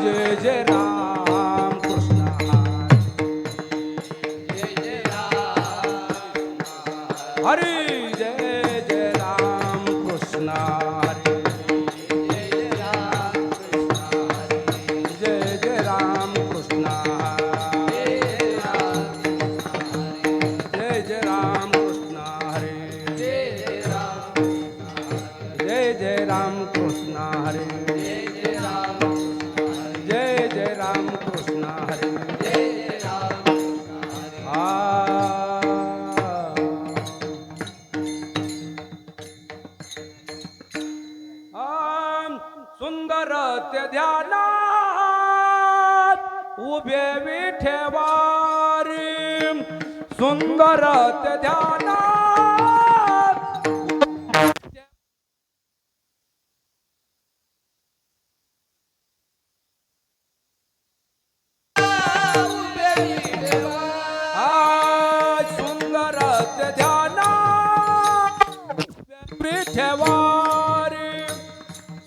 जय जय राम कृष्ण हरी जय जय राम कृष्ण जय जय राम कृष्ण जय जय राम कृष्ण हरे जय जय राम कृष्ण हरे जय जय राम कृष्ण हरे सुंदर ते ध्यानात उभे विठेवारी सुंदर ते ध्यानात सुंदर ते ध्यानात विठेवारी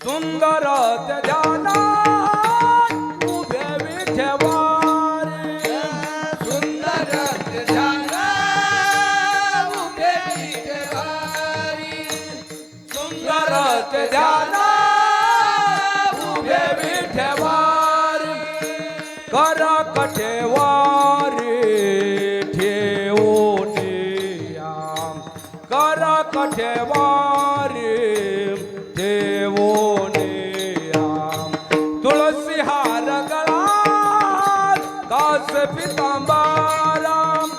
सुंदर ते ध्यानात उभे विठेवारी सुंदर ते ध्यानात उभे विठेवारी सुंदर ते ध्यानात उभे विठेवारी कर कठेवारी ठेवून कर कठेवारी ठेवून तुळसी हार गळात कास पितांबराम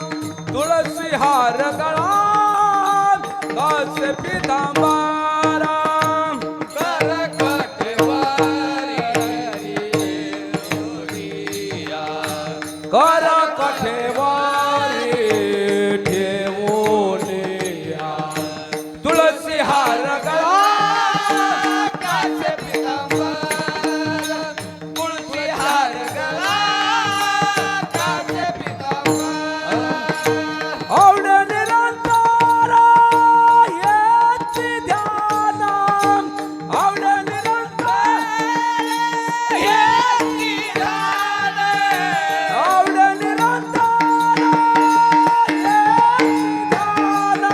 तुळसी हार गळात कास पितांबराम कर कठेवारी कर कठेवारी ठेवून तुळसी हार गळात कासे पितांबर तुळशी हार गळात कासे पितांबर आवड निरंतर येती ध्यान आवड निरंतर येती ध्यान आवड निरंतर येती ध्यान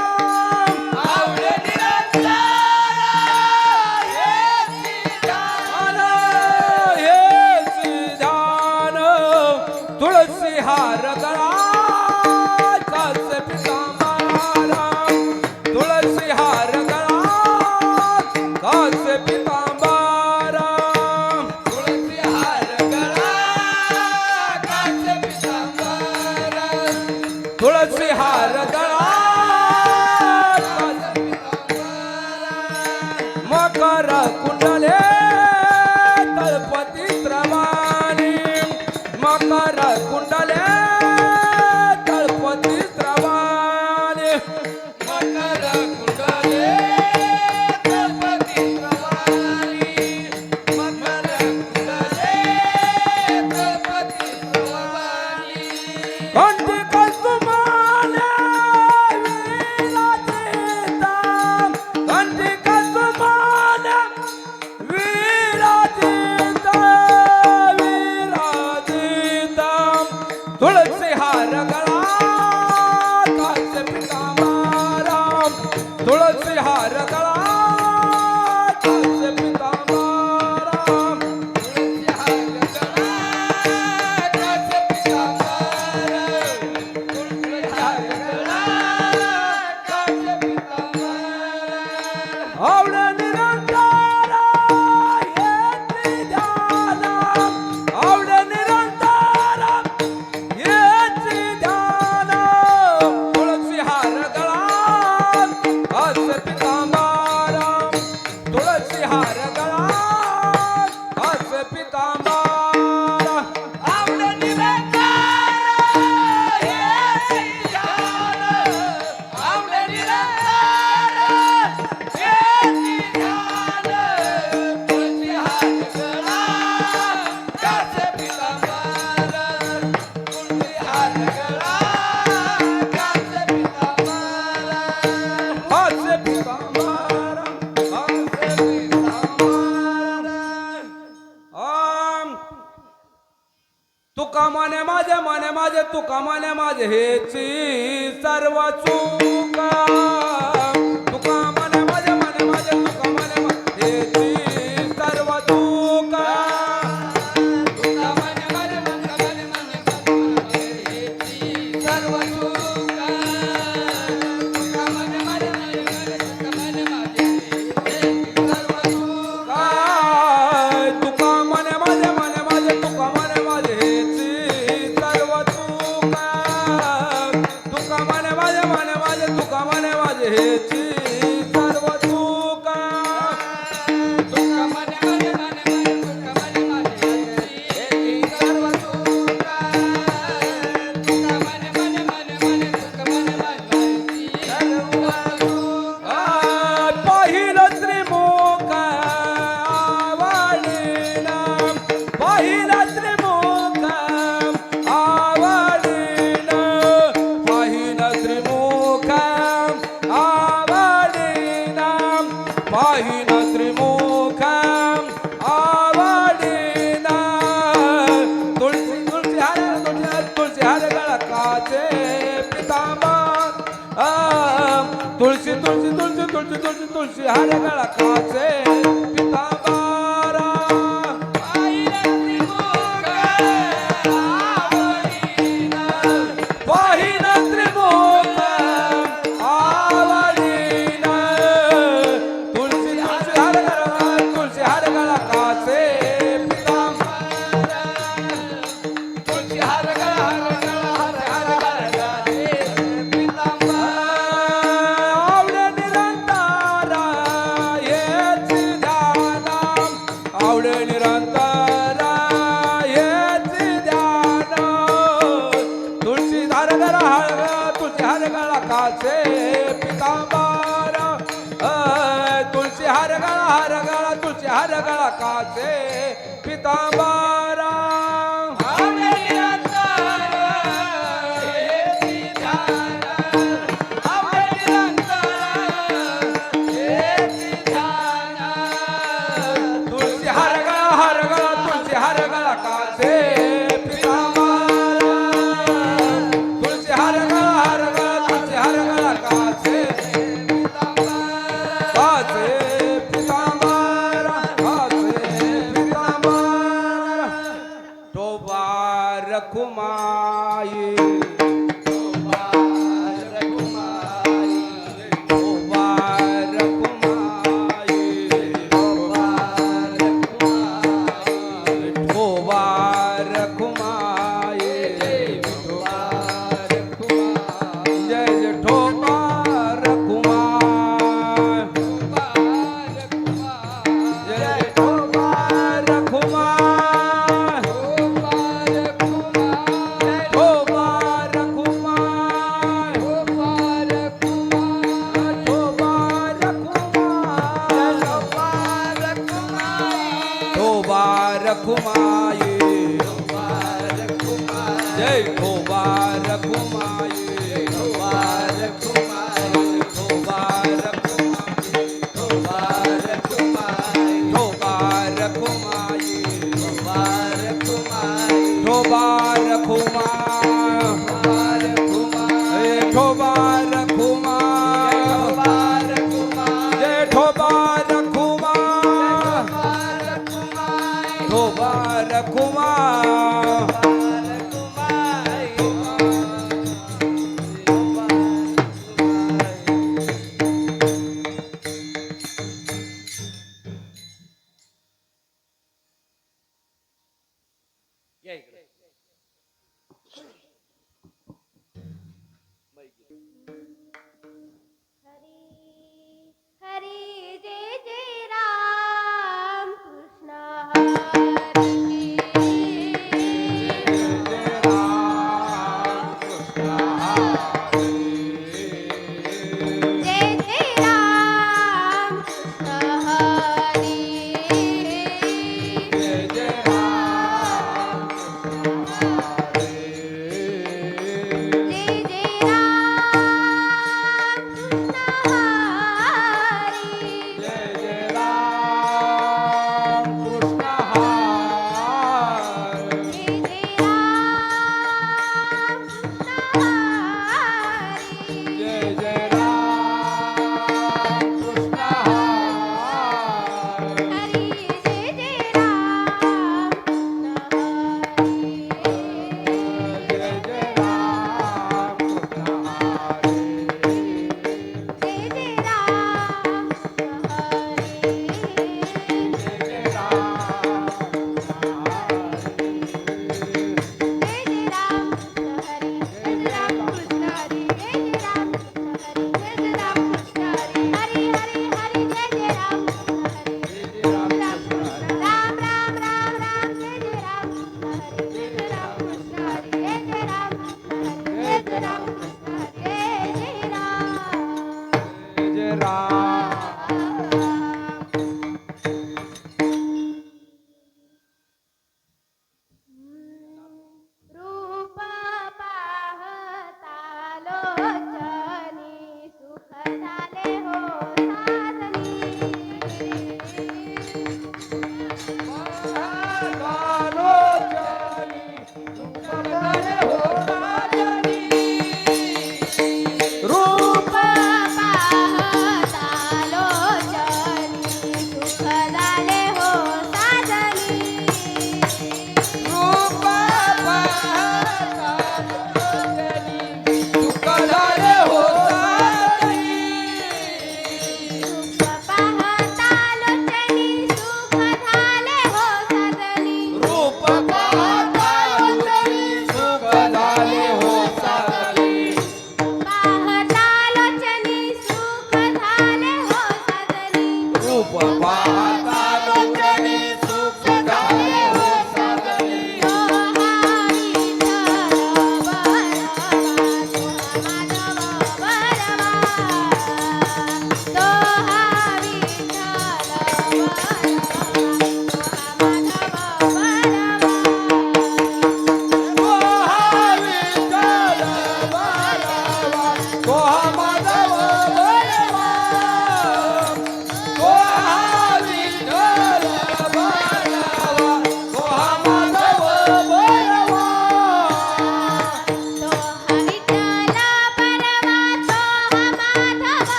आवड निरंतर येती ध्यान येती ध्यान तुळसी हार गळात कास पितांबराम तुळसी हार गळात कास पितांबराम तुळशी हार गळात कासे पितांबर तुळसी हार गळात मकर कुंडले तळपती त्रवाणी मकर कुंडले तुका माने माझे तुका माने हेची सर्व चूका तुका माने माझे तुका माने हेची सर्व चूका तुका मन मन मन मन मन हेची सर्व चूका तुका मन मन मन मन तुका मन माझे हेची सर्व चूका तुका माने माझे तुका माने हेची सर्व चूका तुका माने माझे तुका माने हेची सर्व चूका तुका मन मन मन तुका मन माझे हेची सर्व चूका तुका मन मन मन तुका मन माझे हेची सर्व चूका पहिलं त्रिमुख आवडीना पहिलं त्रिमुख आवडीना पहिलं त्रिमुख आवडीना पहिलं त्रिमुख आवडीना तुळशी हार गळकाचे पितांबर तुळशी हार गळकाचे पितांबरा पहिलं त्रिमुख आवडीना तुळशी हार गळकाचे पितांबर आवडे निरंतर हेच ध्यान आवडे निरंतर हेच ध्यान तुळशी हार गळकाचे पितांबर तुळशी हार गळकाचे पितांबर तुळशी हार गळकाचे पितांबर तुळशी हार गळकाचे काचे पितांबर टोबा रखुमाई टोबा रखुमाई जय जय ठोबा रखुमाई जय ठोबा रखुमाई ठोबा रखुमाई ठोबा रखुमाई जय ठोबा रखुमाई ठोबा रखुमाई ठोबा रखुमाई ठोबा रखुमाई ठोबा रखुमाई जय ठोबा रखुमाई ठोबा रखुमाई हरी जय जय राम कृष्ण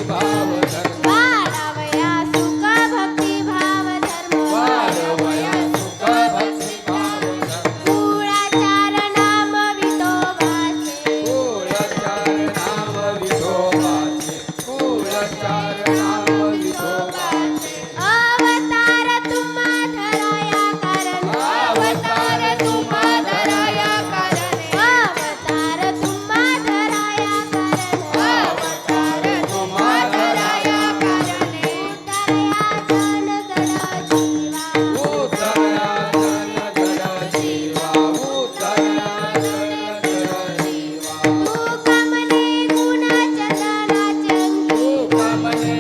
भाव धर्म वाढवया सुख भक्ती भाव धर्म वाढवया सुख भक्ती भाव धर्म कुळाचार नाम विठोबाचे कुळचार नाम विठोबाचे कुळचार नाम विठोबाचे अवतार तुम्हा धराया कारण अवतार तुम्हा धराया कारणे अवतार तुम्हा धराया कारण अवतार तुम्हा धराया कारणे उतरया जन गण जीवा उतरया जन गण जीवा उतरया जन गण जीवा तू कमले गुण चंदनाचे अंगी तू कामने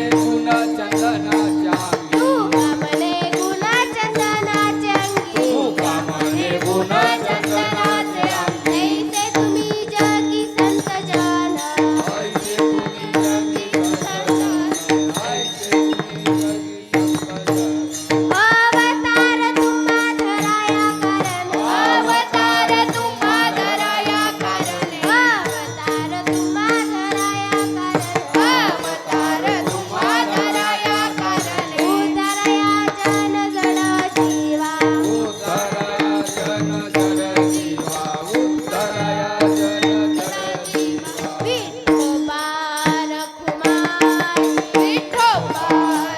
गुण चंदनाचे अंगी ऐसे तुम्ही जगी संत जन ऐसे तुम्ही जगी संत ऐसे तुम्ही जगी संत अवतार तुम्हा धराया कारण अवतार तुम्हा धराया कारणे अवतार तुम्हा धराया कारण अवतार तुम्हा धराया कारणे उतरया जन गण जीवा उतरया जन जन जीवा उतरया जन जन जीवा विठोबा रखुमाई विठोबा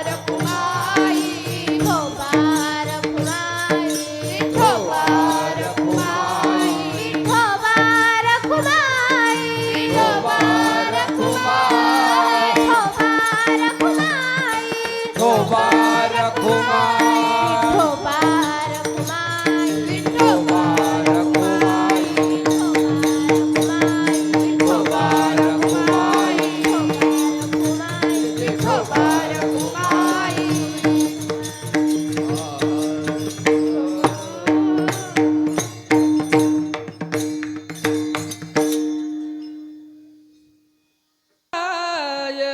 रखुमाई विठोबा रखुमाई विठोबा रखुमाई विठोबा रखुमाई विठोबा रखुमाई विठोबा रखुमाई शोभा रखुमाई विठोबा रखुमाई शोभा रखुमाई विठोबा रखुमाई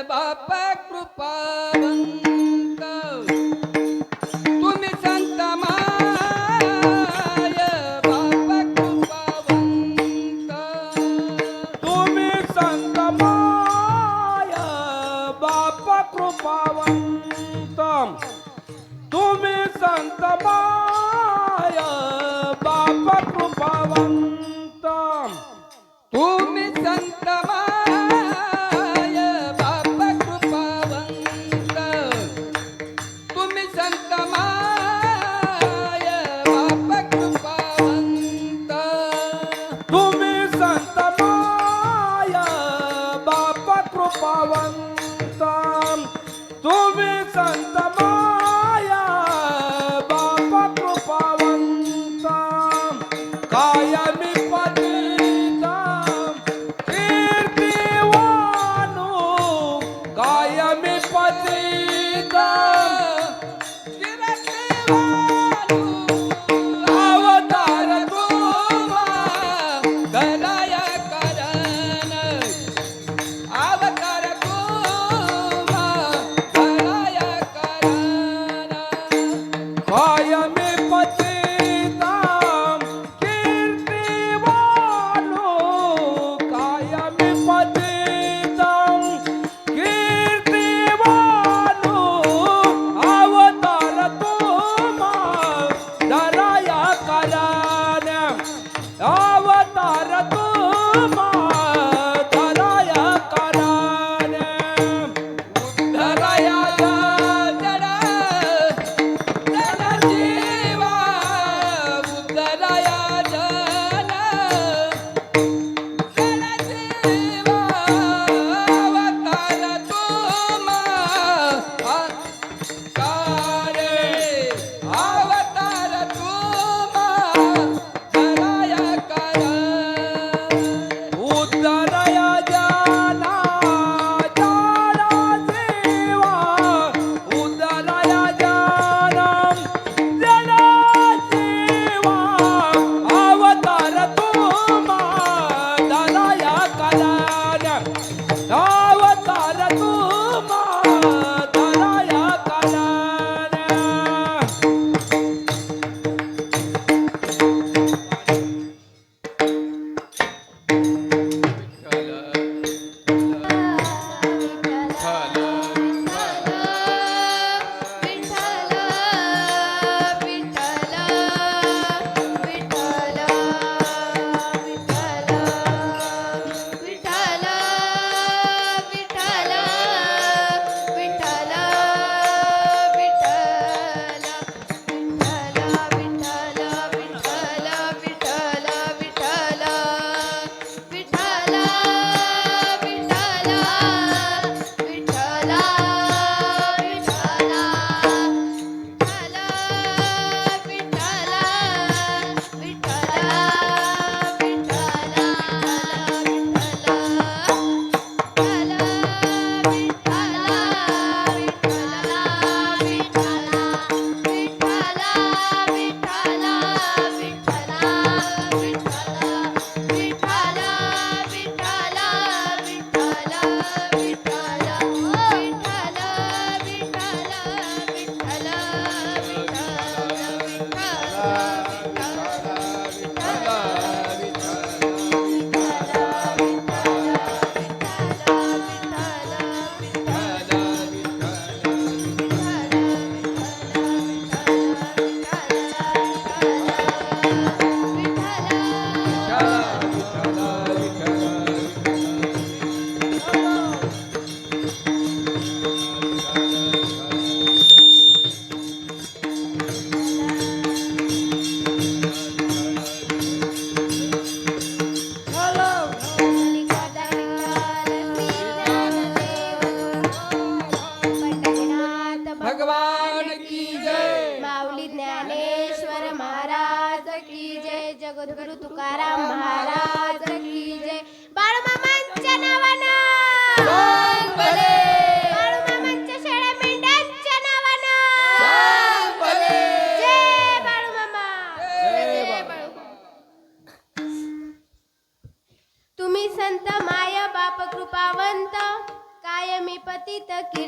बापा कृपावंत तुम्ही संत माय बापा कृपावंत तुम्ही संत माय बाप कृपावंत तुम्ही संत माय बाप कृपावंत तुम्ही संत माय बापा कृपावंत तुम्ही संत माय बापा कृपावंत तुम्ही संत माय बाप कृपावंत तुम्ही संत माय बाप कृपावंत कायमी पतित कीर्तिवानु कायमी पतित अवतार तुम्हा धराया कारण अवतार तुम्हा धराया कारण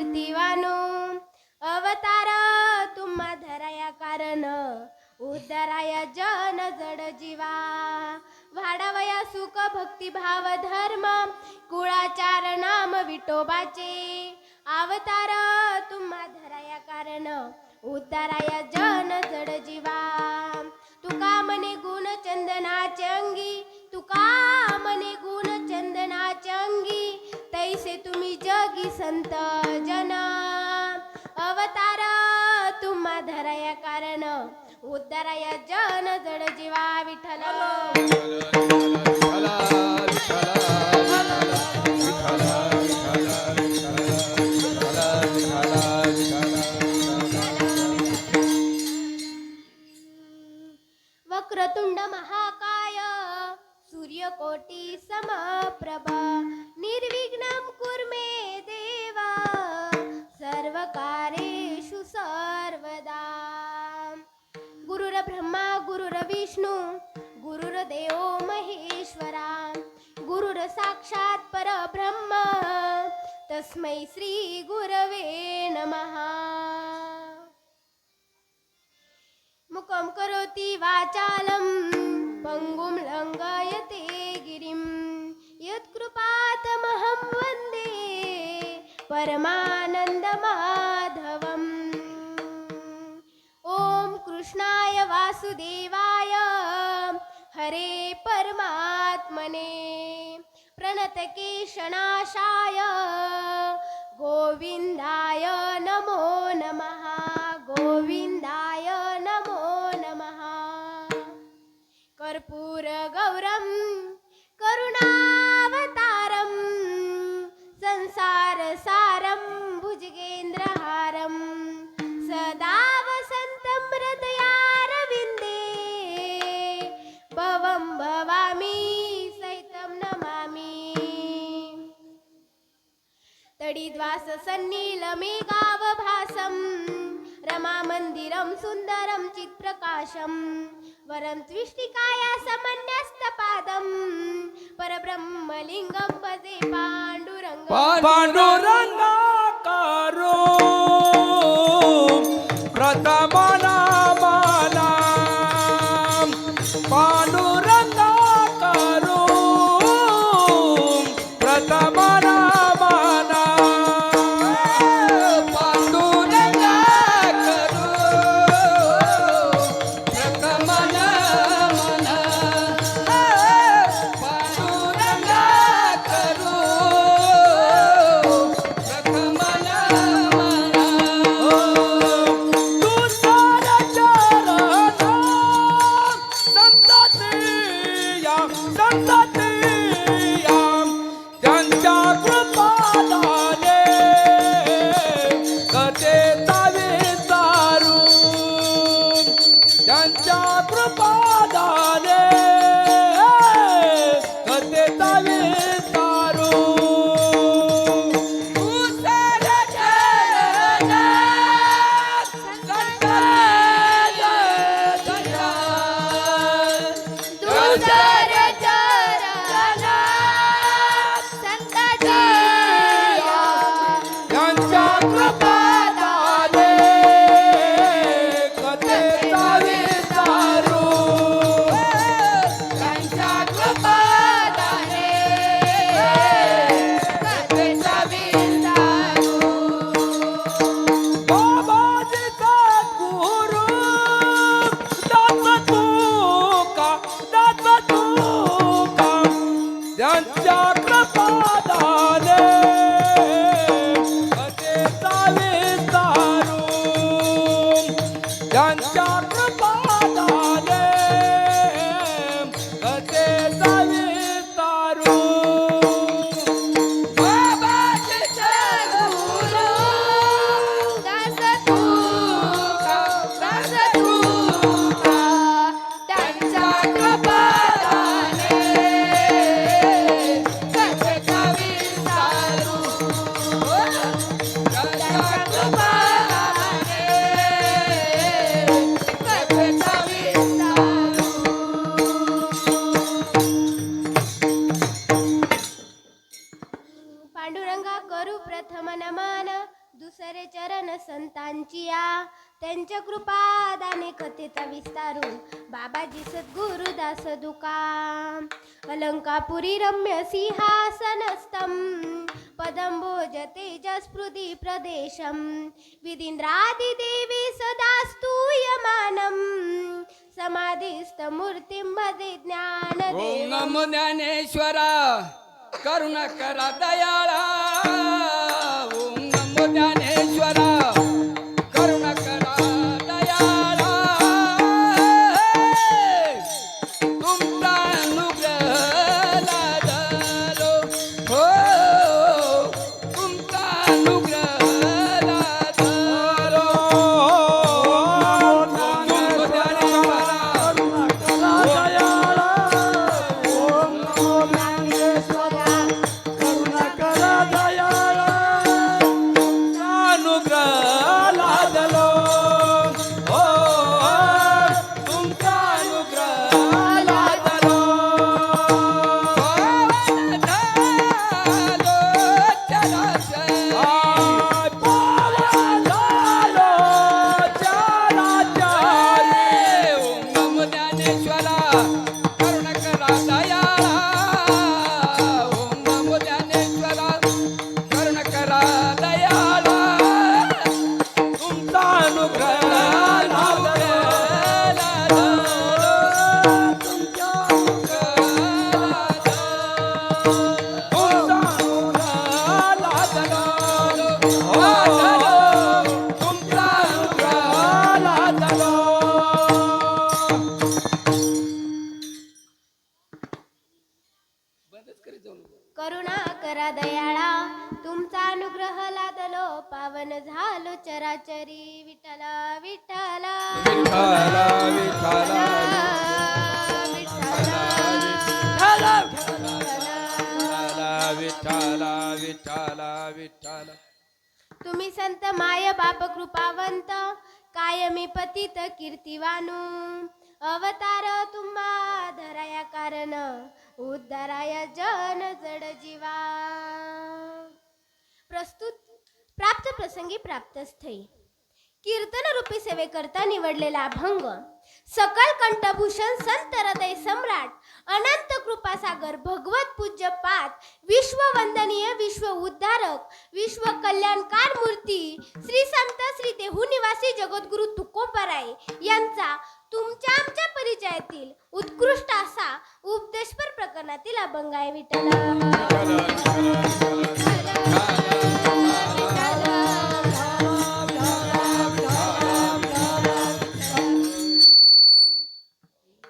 कीर्तिवानो अवतार तुम्हा धराया कारण उद्धराया जन जड जीवा वाढावया सुख भक्ती भाव धर्म कुळाचार नाम विठोबाचे अवतार तुम्हा धराया कारण उद्धराया जन जड जीवा तुका मने गुण चंदनाचे अंगी तुका मने गुण चंदनाचे अंगी तैसे तुम्ही जगी संत जन अवतार तुम्हा धराया कारण उद्धराया जन जड जीवा विठ्ठल वक्रतुंड महाकाय सूर्यकोटी समप्रभ निर्विघ्नं कुर्मे देवा सर्वकार्येषु सर्वदा गुरुर्ब्रह्मा गुरुर्विष्णू गुरुर्देवो महेश्वरा गुरुर साक्षात् परब्रह्म तस्मै श्री गुरवे नमः मुखं करोति वाचालं पङ्गुं लङ्घयते गिरिं यत्कृपातमहं वन्दे परमानन्दमाधवम् ॐ कृष्णाय वासुदेवाय हरे परमात्मने प्रणतकेशनाशाय गोविन्दाय नमो नमः गोविन्दाय नमो नमः कर्पूरगौरं करुणावतारं संसारसारं भुजगेन्द्रहारं सदा वसन्तं हृदयारविन्दे भवं भवामि सहितं नमामि तडिद्वाससन्नीलमेघावभासं रमामन्दिरं सुन्दरं चित्प्रकाशं वरं त्विष्टिकाया समन्यस्तपादं परब्रह्मलिङ्गं भजे पाण्डुरङ्गं पांडुरंगाकारो प्रथमनामाला पांडुरंगाकारो प्रथमनामाला तू दुसरे चरण संतांची या त्यांच्या कृपा दाने कथेचा विस्तारू बाबाजी सद्गुरुदास दुका अलंकापुरी रम्य सिंहासनस्थं पदंबोज तेजस्पृदी प्रदेशं विदींद्रादिदेवी सदा स्तूयमानं समाधिस्थमूर्तिं भजे ओम ज्ञानदेवम् नमो ज्ञानेश्वरा करुणा करा दयाळा ओम नमो ज्ञानेश्वरा करुणा करा दयाळा तुमचा अनुग्रह लादलो हो तुमचा अनुग्रह लादलो ओम नमो ज्ञानेश्वरा अनुग्रह लादलो हो तुमचा अनुग्रह लादलो आय पावन झालो चराचरी ओम नमो ज्ञानेश्वरा करुणा करा दयाळा ओम नमो ज्ञानेश्वरा करुणा करा दयाळा तुमचा अनुग्रह लादलो तुमचा अनुग्रह लादलो हो तुमचा अनुग्रह लादलो करुणा करा दयाळा तुमचा अनुग्रह लादलो पावन झालो चराचरी विठ्ठल विठ्ठल विठ्ठल विठ्ठल विठ्ठल विठ्ठल विठ्ठल तुम्ही संत माय बाप कृपावंत कायमी पतित कीर्तिवानू अवतार तुम्हा धराया कारण उद्धाराया जन जड जीवा प्रस्तुत प्राप्त प्रसंगी प्राप्तस्थई कीर्तन रूपी सेवेकरता निवडलेला अभंग सकल कंठभूषण संत हृदय सम्राट अनंत कृपासागर भगवत पूज्य पाद विश्व वंदनीय विश्व उद्धारक विश्व कल्याणकार मूर्ती श्री संत श्री देहू निवासी जगद्गुरु तुकोबराय यांचा तुमच्या आमच्या परिचयातील उत्कृष्ट असा उपदेशपर प्रकरणातील अभंग आहे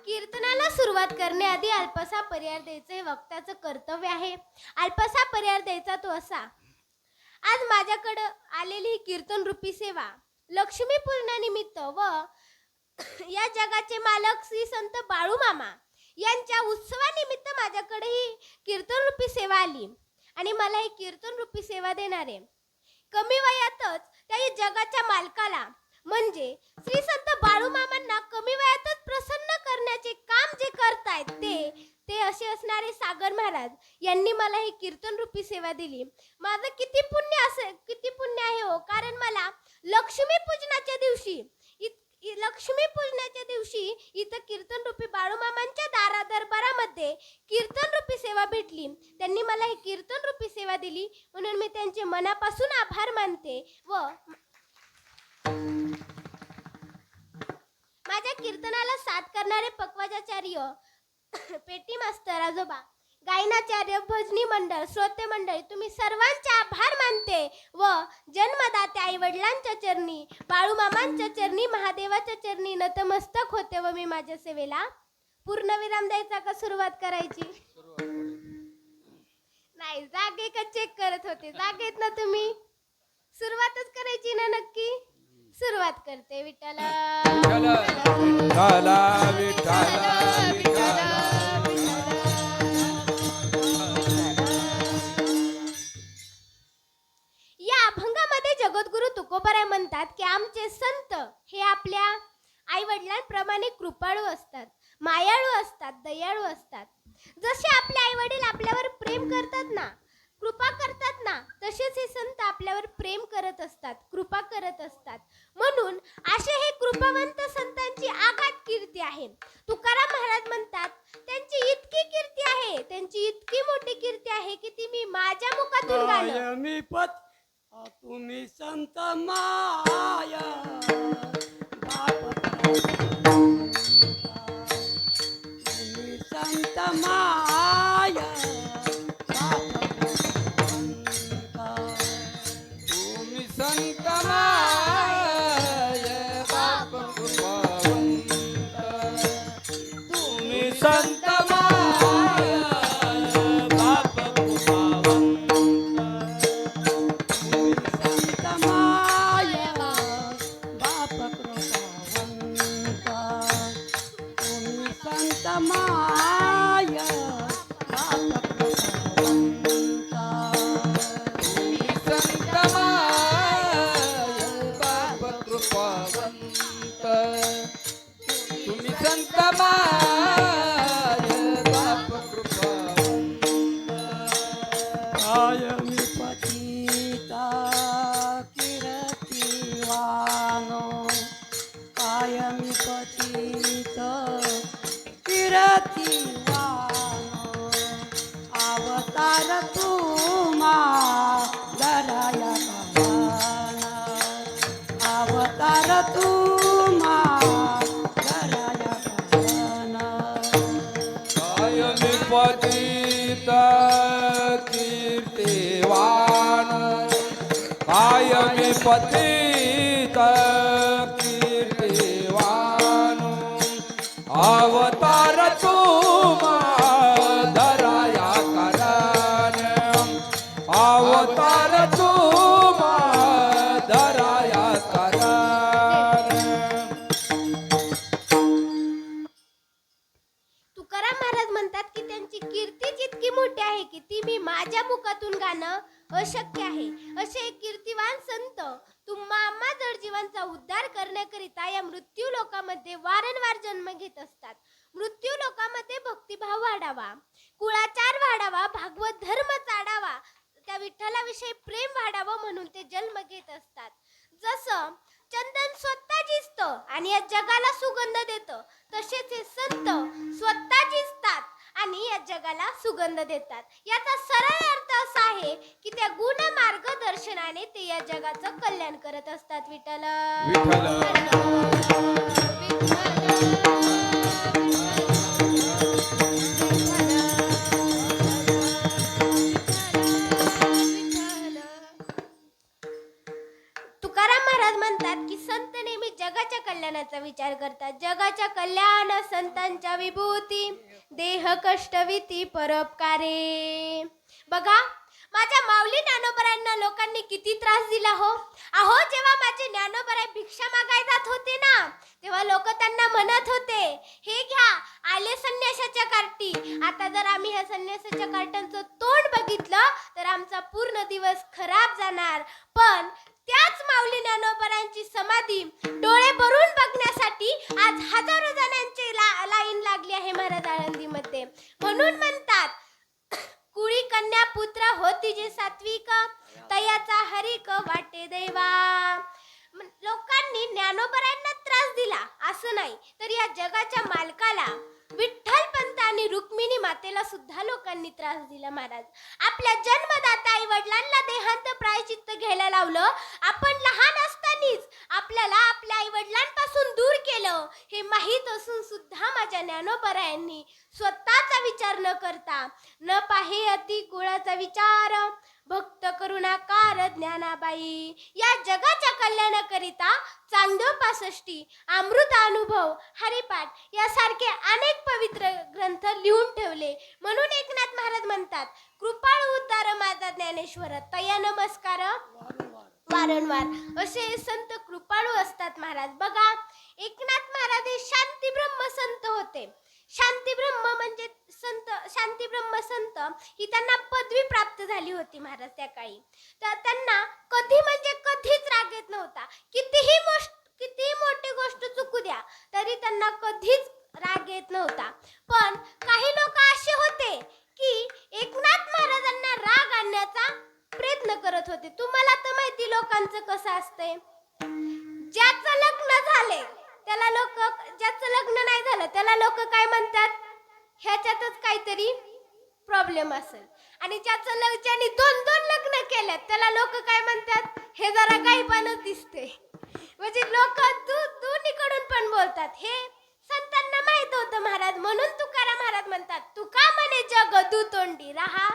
कीर्तनाला सुरुवात करण्याआधी अल्पसा पर्याय द्यायचं हे वक्त्याचं कर्तव्य आहे. अल्पसा पर्याय द्यायचा तो असा: आज माझ्याकडं आलेली ही कीर्तन रूपी सेवा लक्ष्मी पूजनानिमित्त व या जगाचे मालक श्री संत बाळू मामा यांच्या उत्सवानिमित्त माझ्याकडे ही कीर्तन रूपी सेवा आली आणि मला ही कीर्तन रूपी सेवा देणारे कमी वयातच त्या जगाच्या मालकाला म्हणजे श्री संत बाळू मामांना कमी वयातच प्रसन्न करण्याचे काम जे करतायत ते असे असणारे सागर महाराज यांनी मला ही कीर्तन रूपी सेवा दिली. माझं किती पुण्य आहे हो, कारण मला लक्ष्मी पूजनाच्या दिवशी इथं कीर्तन रूपी बाळू मामांच्या दरबारामध्ये कीर्तन रूपी सेवा भेटली. त्यांनी मला ही कीर्तन रूपी सेवा दिली म्हणून मी त्यांचे मनापासून आभार मानते. व माझ्या कीर्तनाला साथ करणारे पकवाजाचार्य, पेटी मास्तर आजोबा, गायनाचार्य, भजनी मंडळ, श्रोते मंडळी, तुम्ही सर्वांचे आभार मानते व जन्मदाते आई वडिलांच्या चरणी, बाळूमामांच्या चरणी, महादेवाच्या चरणी नतमस्तक होते. व मी माझ्या सेवेला पूर्णविराम द्यायचा का सुरुवात करायची? नाही, जागे का चेक करत होते? जागेत ना तुम्ही? सुरुवातच करायची ना नक्की? सुरुवात करते. विठ्ठल या अभंगामध्ये जगद्गुरु तुकोबराय म्हणतात की आमचे संत हे आपल्या आई वडिलांप्रमाणे कृपाळू असतात, मायाळू असतात, दयाळू असतात. जसे आपले आई वडील आपल्यावर प्रेम करतात ना, कृपा करतात ना, तसेच हे संत आपल्यावर प्रेम करत असतात, कृपा करत असतात. म्हणून असे हे कृपावंत संतांची आगाध कीर्ती आहे. तुकाराम महाराज म्हणतात, त्यांची इतकी कीर्ती आहे, त्यांची इतकी मोठी कीर्ती आहे की ती मी माझ्या मुखातून गाणं. मी पत तुम्ही संत माया बाप तुम्ही संत माया तुम्ही संत माय बाप कृपावंत तुम्ही संत माय बाप कृपावंत संत माया बाप कृपावंत तुम्ही संत माया बाप कृपावंत तुम्ही संत माय बाप कृपावंत तुम्ही संत माय बाप कृपावंत कायमी पतिता कीर्तिवानो कायमी पतित कीर्तिवानो अवतार तुम्हा दराया काना अवतार तुम्हा दराया काना कायमी पतित कीर्तिवान कायमी पतित कीर्तिवान अवतार तुम्हा धराया कारण अवतार तुम्हा धराया कारण तुकाराम महाराज म्हणतात की त्यांची कीर्तीच इतकी मोठी आहे की ती मी माझ्या मुखातून गाणं अशक्य आहे. असे एक कीर्तिवान संत तुम्हा जड जीवांचा उद्धार करण्याकरिता या मृत्यू लोकामध्ये वारंवार जन्म घेत असतात. मृत्यू लोकामध्ये भक्तिभाव वाढावा, कुळाचार वाढावा, भागवत धर्म चाडावा, त्या विठ्ठलाविषयी प्रेम वाढावं म्हणून ते जन्म घेत असतात. जसं चंदन स्वतः झिजतं आणि या जगाला सुगंध देतं, तसेच हे संत स्वतः झिजतात आणि या जगाला सुगंध देतात. याचा सरळ अर्थ असा आहे की त्या गुण मार्गदर्शनाने ते या जगाचं कल्याण करत असतात. विठ्ठल तुकाराम महाराज म्हणतात की संत नेहमी जगाच्या कल्याणाचा विचार करतात. जगाच्या कल्याण संतांच्या विभूती देह कष्टविती परोपकारे. बघा, माझ्या माऊली ज्ञानोबरायांना लोकांनी किती त्रास दिला हो. अहो, जेव्हा माझे ज्ञानोबराय भिक्षा मागाय जात होते ना, तेव्हा लोक त्यांना म्हणत होते, हे घ्या, आले संन्यासाच्या कार्टी. आता जर आम्ही ह्या संन्यासाच्या कार्टांचं तोंड बघितलं तर आमचा पूर्ण दिवस खराब जाणार. पण त्याच माऊली ज्ञानोबरायांची समाधी डोळे भरून बघण्यासाठी आज हजारो जणांची लाईन लागली आहे महाराज आळंदीमध्ये. म्हणून म्हणतात, कुळी कन्या पुत्र होती जे सात्विक, तयाचा हरिक वाटे देवा. लोकांनी ज्ञानोबरायांना त्रास दिला असं नाही, तर या जगाच्या मालकाला विठ्ठल पंत आणि रुक्मिणी मातेला सुद्धा लोकांनी त्रास दिला. महाराज आपल्या जन्मदाता आई वडिलांना देहांत प्रायचित्त घ्यायला लावलं. आपण लहान असतानाच आपल्याला आपल्या आई वडिलांपासून दूर केलं. हे माहीत असून सुद्धा माझ्या ज्ञानोबरायांनी स्वतःचा विचार न करता, न पाहे अति कुळाचा विचार, भक्त करुणाकार ज्ञानाबाई, या जगाच्या कल्याणाकरिता चांगदेव 65, अमृत अनुभव, हरिपाठ यासारखे अनेक पवित्र ग्रंथ लिहून ठेवले. म्हणून एकनाथ महाराज म्हणतात, कृपाळू उद्धार माझा ज्ञानेश्वर, तया नमस्कार वारंवार. असे संत कृपाळू असतात महाराज. बघा, एकनाथ महाराज हे शांतीब्रह्म संत होते. शांतीब्रह्म म्हणजे संत, शांतीब्रह्म संत ही त्यांना पदवी प्राप्त झाली होती महाराज त्या काळी. तर त्यांना कधी म्हणजे कधीच राग येत नव्हता. कितीही मोठी गोष्ट चुकू द्या तरी त्यांना कधीच राग येत नव्हता. पण काही लोक असे होते की एकनाथ महाराजांना राग आणण्याचा असतंय. ज्याचं लग्न झाले त्याला लोक, ज्याचं लग्न नाही झालं त्याला लोक काय म्हणतात, ह्याच्यातच काहीतरी प्रॉब्लेम असेल. आणि ज्याने दोन दोन लग्न केल्यात त्याला लोक काय म्हणतात, हे जरा गायबानच दिसते. म्हणजे लोक दोन्हीकडून पण बोलतात. हे संतांना माहित होतं महाराज, म्हणून तुकाराम महाराज म्हणतात, तुका म्हणे जग दुतोंडी राहा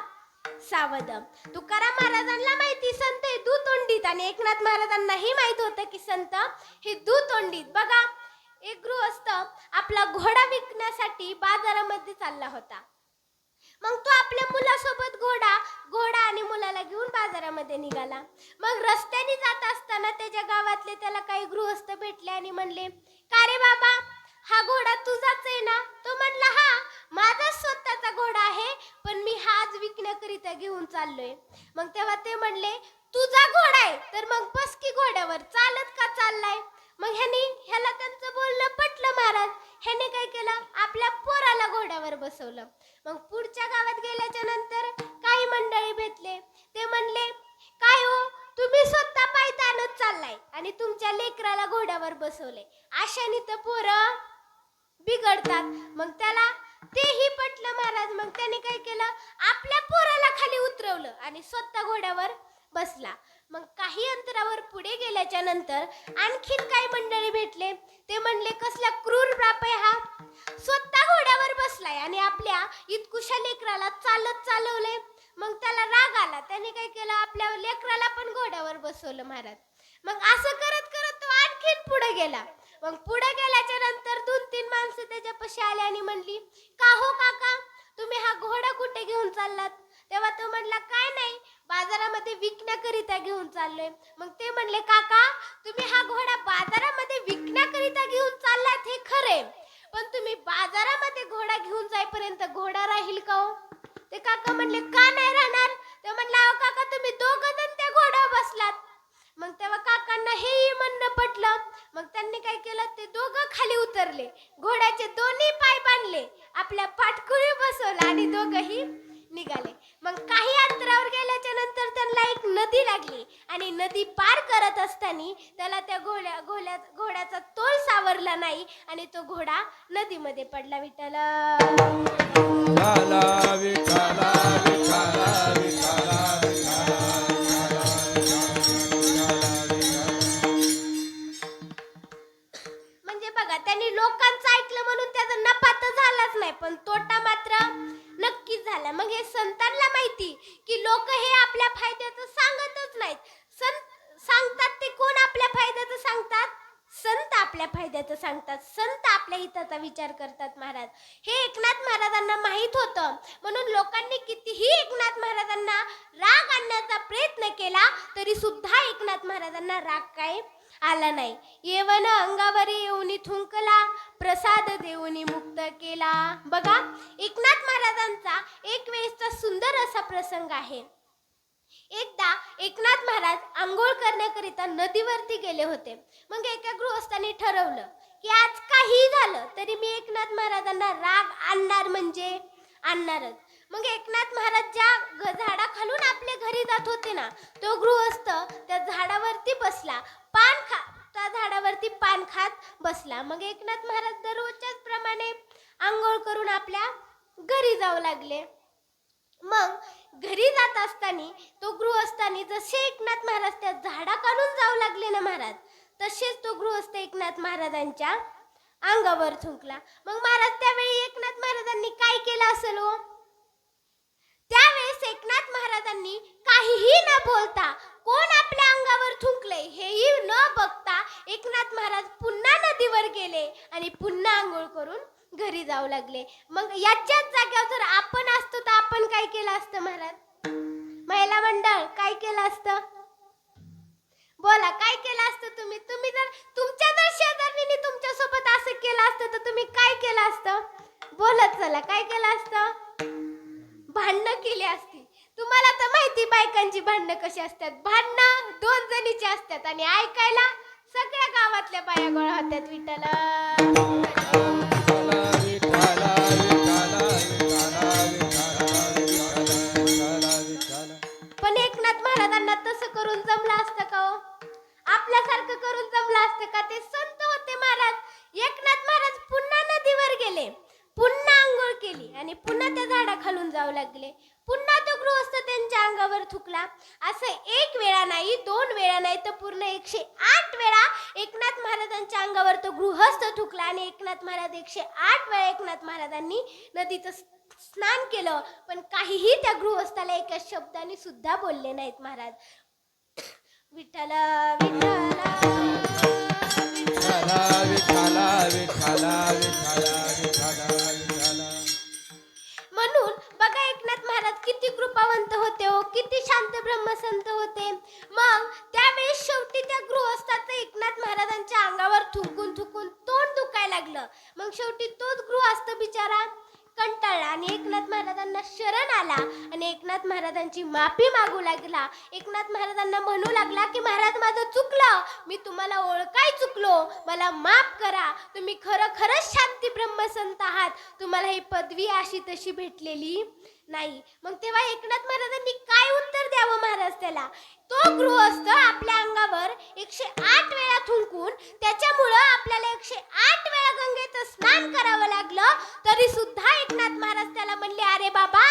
सावध. तुकाराम महाराजांना माहिती संत हे दुतोंडीत, आणि एकनाथ महाराजांनाही माहित होतं की संत हे दुतोंडीत. बघा, एक गृहस्थ आपला घोडा विकण्यासाठी बाजारामध्ये चालला होता. मग तो आपल्या मुलासोबत घोडा आणि मुलाला घेऊन बाजारामध्ये निघाला. मग रस्त्याने जात असताना त्याच्या गावातले त्याला काही गृहस्थ भेटले आणि म्हणले, का रे बाबा, हा घोडा तुझाच आहे ना? तो म्हणला, हा माझा स्वतःचा घोडा आहे, पण मी हा आज विकण्याकरिता घेऊन चाललोय. मग तेव्हा ते म्हणले, तुझा घोडा आहे तर मग बस की घोड्यावर, चालत का चाललाय? मग ह्याला त्यांचं बोलणं पटलं महाराज. ह्याने काय केलं, आपल्या पोराला घोड्यावर बसवलं. मग पुढच्या गावात गेल्याच्या नंतर काही मंडळी भेटले. ते म्हणले, काय हो, तुम्ही स्वतः पायी चालत चाललाय आणि तुमच्या लेकराला घोड्यावर बसवले, अशाने तर पोरं बिघडतात. मग त्याला तेही पटलं महाराज. मग त्याने काय केलं, आपल्या पोराला खाली उतरवलं आणि स्वतः घोड्यावर बसला. मग काही अंतरावर पुढे गेल्याच्या नंतर आणखीन काही मंडळी भेटले. ते म्हणले, कसला क्रूर बाप आहे हा, स्वतः घोड्यावर बसलाय आणि आपल्या इतकुशा लेकराला चालत चालवलंय. मग त्याला राग आला. त्याने काय केलं, आपल्या लेकराला पण घोड्यावर बसवलं महाराज. मग असं करत करत तो आणखीन पुढे गेला. मग पुढे गेल्याच्या नंतर 2-3 माणसं त्याच्यापाशी आली आणि म्हणली, का हो काका, तुम्ही हा घोडा कुठे घेऊन चाललात? तेव्हा तो म्हणला, काय नाही, बाजारामध्ये विकण्याकरिता घेऊन चाललोय. मग ते म्हणले, काका, तुम्ही हा घोडा बाजारामध्ये विकण्याकरिता घेऊन चाललात हे खरे, पण तुम्ही बाजारामध्ये घोडा घेऊन जाईपर्यंत घोडा राहील का हो? ते काका म्हणले, का नाही राहणार? ते म्हणला, अहो काका, तुम्ही दोघं जण त्या घोड्यावर बसलात. मग तेव्हा काकांना हेही म्हणणं पटलं. मग त्यांनी काय केलं, ते दोघं खाली उतरले, घोड्याचे दोन्ही पाय बांधले, आपल्या पाठकुळी बसवलं आणि दोघंही निघाले. मग काही अंतरावर गेल्याच्या नंतर त्यांना एक नदी लागली आणि नदी पार करत असताना त्याला त्या घोड्याचा तोल सावरला नाही आणि तो घोडा नदीमध्ये पडला. विठ्ठल विठ्ठला विठ्ठला विठ्ठला विठ्ठला. म्हणजे बघा, त्यांनी लोकांचं ऐकलं म्हणून त्याचा नफा तर झालाच नाही, पण तोटा मात्र नक्कीच झाला. मग हे संतांना माहिती की लोक हे आपल्या फायद्याचं सांगतच नाहीत. सांगतात ते कोण आपल्या फायद्याचं सांगतात? संत आपल्या फायद्याचं सांगतात. संत आपल्या हिताचा विचार करतात महाराज. हे एकनाथ महाराजांना माहित होतं, म्हणून लोकांनी कितीही एकनाथ महाराजांना राग आणण्याचा प्रयत्न केला तरी सुद्धा एकनाथ महाराजांना राग काय आला नाही. येवन अंगावरी येऊनी थुंकला, प्रसाद देऊनी मुक्त केला. बघा, एकनाथ महाराजांचा एक वेळेसचा सुंदर असा प्रसंग आहे. एकदा एकनाथ महाराज आंघोळ करण्याकरिता नदीवरती गेले होते. मग एका गृहस्थाने ठरवलं की आज काही झालं तरी मी एकनाथ महाराजांना राग आणणार म्हणजे आणणारच. मग एकनाथ महाराज ज्या झाडाखालून आपल्या घरी जात होते ना, तो गृहस्थ त्या झाडावरती बसला, त्या झाडावरती पान खात बसला. मग एकनाथ महाराज दररोजच्याच प्रमाणे आंघोळ करून आपल्या घरी जाऊ लागले. मग घरी जात असताना तो गृहस्थानी जसे एकनाथ महाराज त्या झाडाखालून जाऊ लागले ना महाराज, तसेच तो गृहस्थ एकनाथ महाराजांच्या अंगावर थुंकला. मग महाराज त्यावेळी एकनाथ महाराजांनी काय केलं असेल हो? त्यावेळेस एकनाथ महाराजांनी काहीही न बोलता कोण आपल्या अंगावर थुंकले हेही न बघता एकनाथ महाराज पुन्हा नदीवर गेले आणि पुन्हा आंघोळ करून घरी जाऊ लागले. मग याच्याच जागेवर जर आपण असतो तर आपण काय केलं असतं महाराज? महिला मंडळ काय केलं असतं? बोला, काय केलं असतं तुम्ही? जर तुमच्या जर शेजारीने तुमच्या सोबत असं केलं असतं तर तुम्ही काय केलं असतं? बोलत चला, काय केलं असतं? भांडणं केली असती. तुम्हाला तर माहिती बायकांची भांडणं कशी असतात. भांडणं 2 जणीची असतात आणि ऐकायला सगळ्या गावातल्या बाया गोळा होत्यात. विठ्ठल पण एकनाथ महाराजांना तसं करून जमलं असतं का हो? आपल्यासारखं करून जमलं असतं का? ते संत होते महाराज. एकनाथ महाराज पुन्हा नदीवर गेले, पुन्हा आंघोळ केली आणि पुन्हा त्या झाडाखालून जाऊ लागले. पुन्हा तो गृहस्थ त्यांच्या अंगावर थुकला. असं एक वेळा नाही, दोन वेळा नाही, तर पूर्ण 108 वेळा एकनाथ महाराजांच्या अंगावर तो गृहस्थ थुकला आणि एकनाथ महाराज 108 वेळा एकनाथ महाराजांनी नदीचं स्नान केलं. पण काहीही त्या गृहस्थाला एका शब्दाने सुद्धा बोलले नाहीत महाराज. विठ्ठल विठ्ठल विठ्ठला विठ्ठला विठ्ठला विठ्ठला विठ्ठला विठ्ठला. म्हणून बघा एकनाथ महाराज किती कृपावंत होते हो, किती शांत ब्रह्मसंत होते. मग त्यावेळेस शेवटी त्या गृहस्थाचं एकनाथ महाराजांच्या अंगावर थुंकून थुंकून तोंड दुखायला लागलं. मग शेवटी तोच गृहस्थ बिचारा कंटाळला आणि एकनाथ महाराजांना शरण आला आणि एकनाथ महाराजांची माफी मागू लागला. एकनाथ महाराजांना म्हणू लागला की महाराज माझं चुकलं, मी तुम्हाला ओळखाय चुकलो, मला माफ करा. तुम्ही खरंच शांती ब्रह्मसंत आहात, तुम्हाला ही पदवी अशी तशी भेटलेली नाही. मग तेव्हा एकनाथ महाराजांनी काय उत्तर द्यावं महाराज त्याला? तो गृहस्थ आपल्या अंगावर 108 वेळा थुंकून त्याच्यामुळं आपल्याला 108 वेळा गंगेचं स्नान करावं लागलं, तरी सुद्धा एकनाथ महाराज त्याला म्हणले, अरे बाबा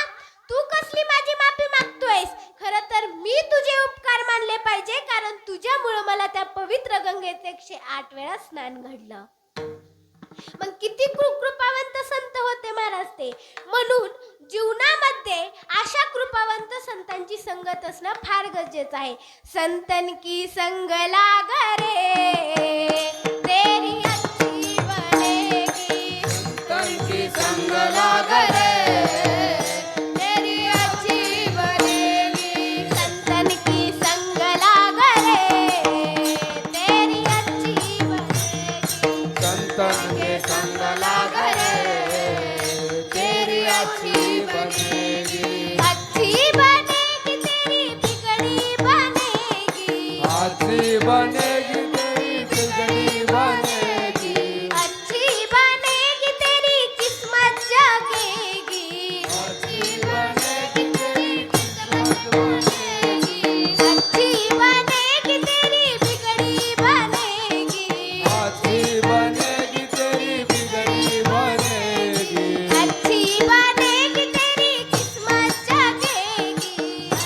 तू कसली माझी माफी मागतोयस? खरं तर मी तुझे उपकार मानले पाहिजे, कारण तुझ्यामुळं मला त्या पवित्र गंगेचं 108 वेळा स्नान घडलं. मग किती कृपावंत संत होते महाराज ते. म्हणून जीवनामध्ये अशा कृपावंत संतांची संगत असणं फार गरजेचं आहे. संतन की संग लाग रे तेरी अच्छी बनेगी, संतन की संग लाग रे तेरी अच्छी बनेगी. संतन की संग लाग रे तेरी अच्छी बनेगी. संतन के संग लाग रे तेरी अच्छी बनेगी. अच्छी बनेगी तेरी बिगड़ी बनेगी. अच्छी बनेगी तेरी बिगड़ी बनेगी. अच्छी बनेगी तेरी किस्मत जगेगी. अच्छी बनेगी तेरी किस्मत बनेगी. अच्छी बनेगी तेरी बिगड़ी बनेगी. अच्छी बनेगी तेरी बिगड़ी बनेगी. अच्छी बनेगी तेरी किस्मत जगेगी.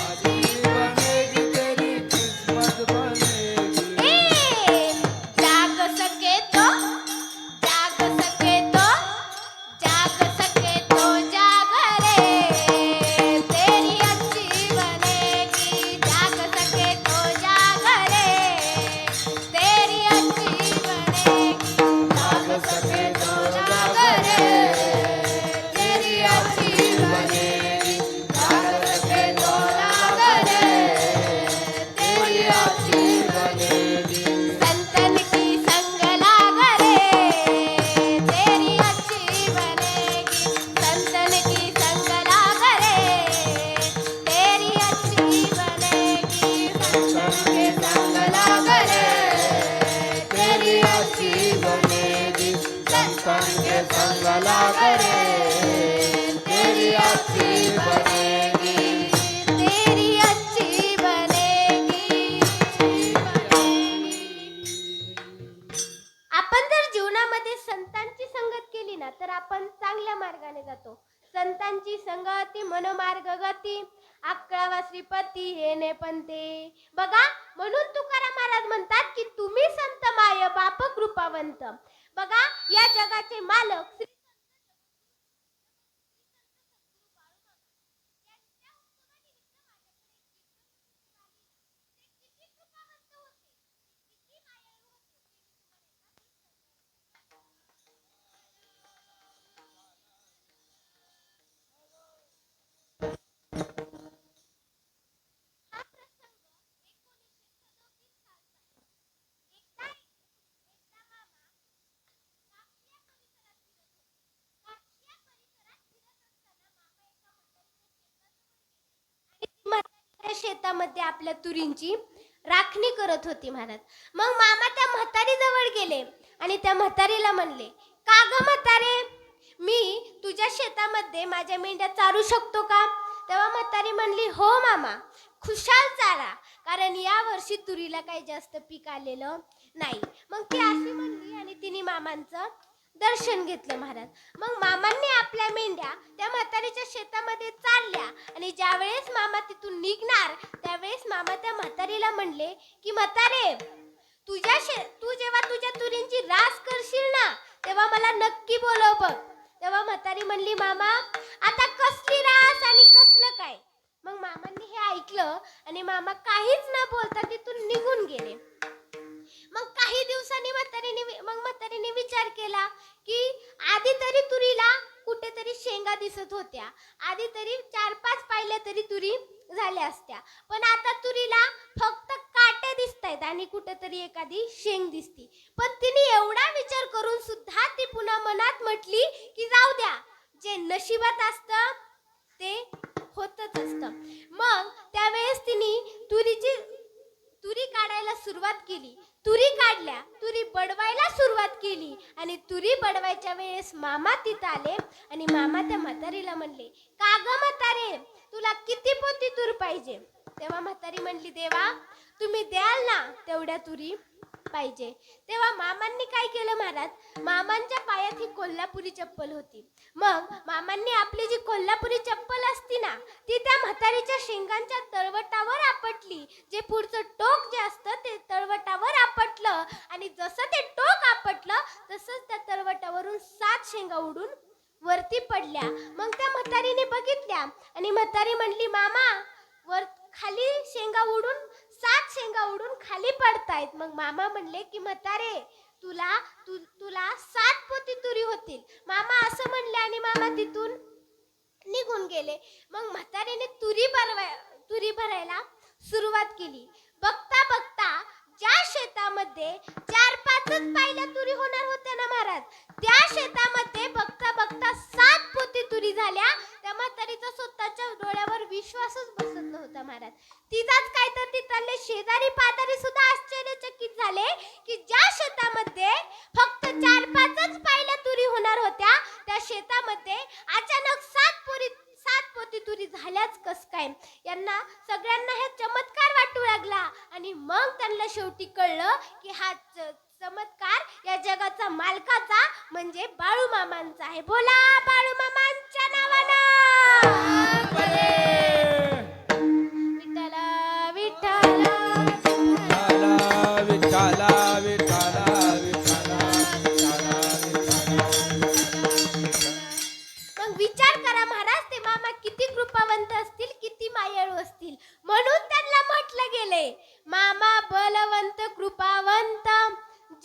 अच्छी बनेगी तेरी किस्मत बनेगी. जाग सके तो जाग सके तो जाग सके तो जाग रे तेरी अच्छी बनेगी. जाग सके तो जाग रे तेरी अच्छी बनेगी. जाग सके तो जाग रे तेरी अच्छी बनेगी. जाग सके तो जाग रे तेरी अच्छी बनेगी. संतन की संग लाग रे तेरी अच्छी बनेगी. संतन की संग लाग रे तेरी अच्छी बनेगी. संतन के संग लाग रे तेरी अच्छी बनेगी. संतन के संग लाग रे तेरी अच्छी बनेगी. तेरी अच्छी बनेगी. आपण जर जीवनामध्ये संतांची संगत केली ना तर आपण चांगल्या मार्गाने जातो. संतांची संगती मनमार्ग गती, 11वा श्रीपती येणे पंते. बघा म्हणून तुकाराम महाराज म्हणतात की तुम्ही संत माय बाप कृपावंत. बघा या जगाचे मालक श्री शेतामध्ये आपल्या तुरींची राखणी करत होती महाराज. मग मामा त्या म्हातारी जवळ गेले आणि त्या म्हातारीला म्हणले, का ग म्हातारे, मी तुझ्या शेतामध्ये माझ्या मेंढ्या चारू शकतो का? तेव्हा म्हातारी म्हणली, हो मामा, खुशाल चारा, कारण या वर्षी तुरीला काही जास्त पीक आलेलं नाही. मग ती अशी म्हणली आणि तिने मामांचं दर्शन घेतलं महाराज. मग मामांनी आपल्या मेंढ्या त्या म्हातारीच्या शेतामध्ये चालल्या आणि ज्यावेळेस मामा तिथून निघणार त्यावेळेस मामा त्या म्हातारीला म्हणले की म्हातारे, तू जेव्हा तुझ्या तुरींची रास करशील ना तेव्हा मला नक्की बोलव बघ. तेव्हा म्हातारी म्हणली, मामा आता कसली रास आणि कसलं काय. मग मामांनी हे ऐकलं आणि मामा काहीच न बोलता तिथून निघून गेले. मग काही दिवसांनी म्हातारीने विचार केला की आधी तरी तुरीला कुठेतरी शेंगा दिसत होत्या, आधी तरी 4-5 पाहिल्या तरी तुरी झाल्या असत्या, पण आता तुरीला फक्त काटे दिसतायत आणि कुठेतरी एखादी शेंग दिसती. पण तिने एवढा विचार करून सुद्धा ती पुन्हा मनात म्हटली की जाऊ द्या, जे नशिबात असतं ते होतच असतं. मग त्यावेळेस तिने तुरी काढायला सुरुवात केली. तुरी काढल्या, तुरी बडवायला सुरुवात केली आणि तुरी बडवायच्या वेळेस मामा तिथं आले आणि मामा त्या म्हातारीला म्हणले, का ग म्हातारे, तुला किती पोती तूर पाहिजे. तेव्हा म्हातारी म्हणली, देवा तुम्ही द्याल ना तेवढ्या तुरी पाहिजे. तेव्हा मामांनी काय केलं महाराज, मामांच्या पायात ही कोल्हापुरी चप्पल होती. मग मामांनी आपली जी कोल्हापुरी चप्पल असती ना ती त्या म्हातारीच्या शेंगांच्या तळवटावर आपटली. जे पुढचं टोक जे असतं ते तळवटावर आपटलं आणि जसं ते टोक आपटलं तसंच त्या तळवटावरून 7 शेंगा उडून वरती पडल्या. मग त्या म्हातारीने बघितल्या आणि म्हातारी म्हणली, मामा वर खाली शेंगा उडून 7 शेंगा उडून खाली पडतायत. मग मामा म्हणले की म्हातारे, तुला 7 पोती तुरी होतील. मामा असं म्हणले आणि मामा तिथून निघून गेले. मग म्हातारीने तुरी भरायला सुरुवात केली. बघता बघता ज्या शेतामध्ये 4-5च पाहिल्या तुरी होणार होत्या ना महाराज, त्या शेतामध्ये बघता बघता 7 पोती तुरी झाल्या. त्या म्हातारीचा स्वतःच्या डोळ्यावर विश्वासच बसत नव्हता महाराज. तिचाच काय तर तिथले शेजारी पाजारी सुद्धा आश्चर्यचकित झाले की ज्या शेतामध्ये फक्त 4-5च पाहिल्या तुरी होणार होत्या त्या शेतामध्ये अचानक 7 पोती तुरी झाल्याच कस काय. यांना सगळ्यांना हे चमत्कार वाटू लागला आणि मग त्यांना शेवटी कळलं की हा चमत्कार या जगाचा मालकाचा म्हणजे बाळू मामांचा आहे. बोला बाळू मामांच्या नावानं. विठ्ठला विठ्ठला विठ्ठला विठ्ठला विठ्ठला मग विचार करा महाराज, ते मामा किती कृपावंत असतील, किती मायाळू असतील. म्हणून त्यांना म्हटलं गेले, मामा बलवंत कृपावंत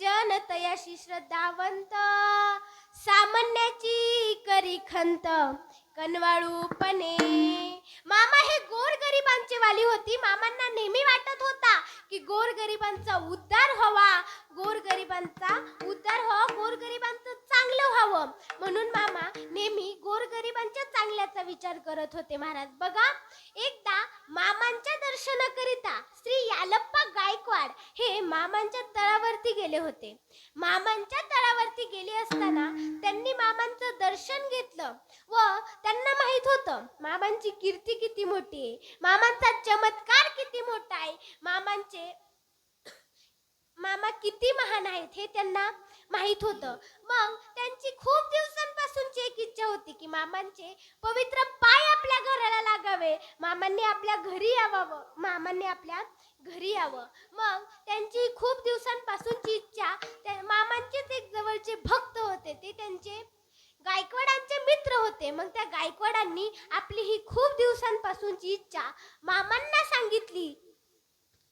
जनतयाशी श्रद्धावंत, सामान्याची करी खंत कनवाळूपणे. मामा हे गोरगरिबांचे वाली होती. मामांना नेहमी वाटत होता की गोरगरिबांचा उद्धार व्हावा, गोरगरिबांचं चांगलं व्हावं. म्हणून मामा नेहमी गोरगरिबांच्या चांगल्याचा विचार करत होते महाराज. बघा, एकदा मामांच्या दर्शनाकरिता श्री यालप्पा गायकवाड हे मामांच्या तळावरती गेले होते. मामांच्या तळावरती गेले असताना त्यांनी मामांचं दर्शन घेतलं व त्यांना माहित होतं मामांची कीर्ती किती मोठी आहे, मामांचा चमत्कार किती मोठा आहे, मामा किती महान आहेत हे त्यांना माहित होतं. मग त्यांची खूप दिवसांपासूनची एक इच्छा होती की मामांचे पवित्र पाय आपल्या घराला लागावे, मामांनी आपल्या घरी यावं. मग त्यांची खूप दिवसांपासूनची इच्छा, मामांचेच एक जवळचे भक्त होते, ते त्यांचे गायकवाडांचे मित्र होते. मग त्या गायकवाडांनी आपली ही खूप दिवसांपासूनची इच्छा मामांना सांगितली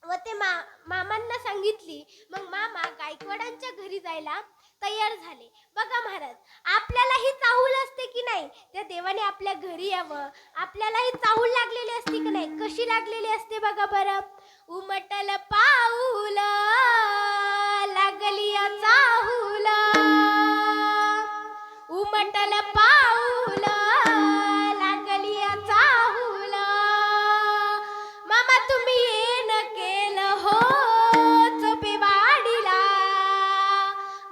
व ते मामांना सांगितली. मग मामा गायकवाडांच्या घरी जायला तयार झाले. बघा महाराज, आपल्यालाही चाहूल असते की नाही त्या देवाने आपल्या घरी यावं, आपल्यालाही चाहूल लागलेली असते की नाही. कशी लागलेली असते बघा बरं. उमटल पाऊल लागली चाहूल, उमटल पाऊल लागली चाहूल, मामा तुम्ही येन केलं हो चोपेवाडीला,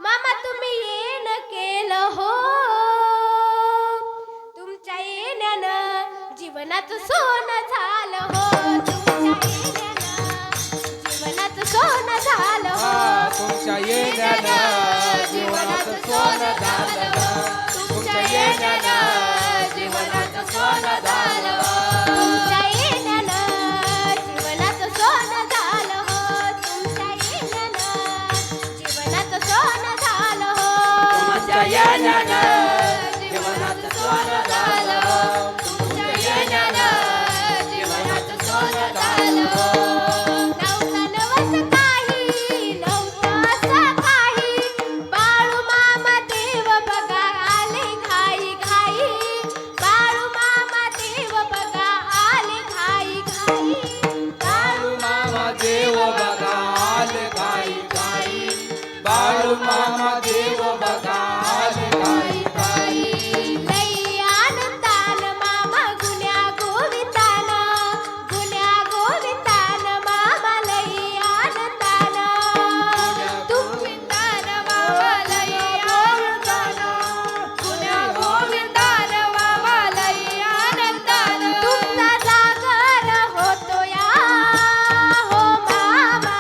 मामा तुम्ही येन केलं हो, तुमच्या येण्यानं जीवनाचं सोनं झालं हो, तुमच्या येण्यानं सोनं झालं तुमच्या येण्यानं जीवनाचं सोनं झालं तुमच्या येण्यानं जीवनाचं सोनं झालं हो तुमच्या येण्यानं जीवनाचं सोनं झालं हो तुमच्या येण्यानं जीवनाचं सोनं झालं तुमच्या येण्यानं जीवनाचं सोनं झालं नव्हतं नवस काही नव्हतं असं काही बाळू मामा देव बघा आले घाई घाई बाळू मामा देव बघा आले घाई घाई बाळू मामा देव बघा आले घाई घाई बाळू मामा देव बघा आले घाई घाई लई आनंदान मामा गुण्या गोविंदान मामा लई आनंदान गोविंदान मामा लई आनंदान गुण्या गोविंदान मामा लई आनंदान तुमचा जागर होतो या हो मामा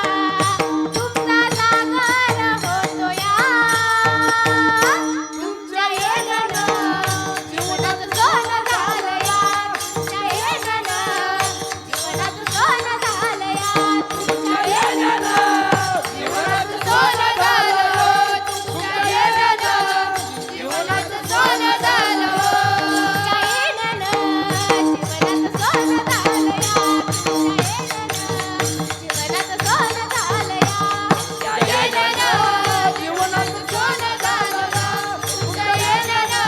तुमचा जागर होतो या तुमच्या येण्यानं जीवनाचं सोनं झालं या तुमच्या येण्यानं जीवनाचं सोनं झालं या तुमच्या येण्यानं जीवनाचं सोनं झालं तुमच्या येण्यानं जीवनाचं सोनं झालं तुमच्या येण्यानं जीवनाचं सोनं झालं या तुमच्या येण्यानं जीवनाचं सोनं झालं या तुमच्या येण्यानं जीवनाचं सोनं झालं तुमच्या येण्यानं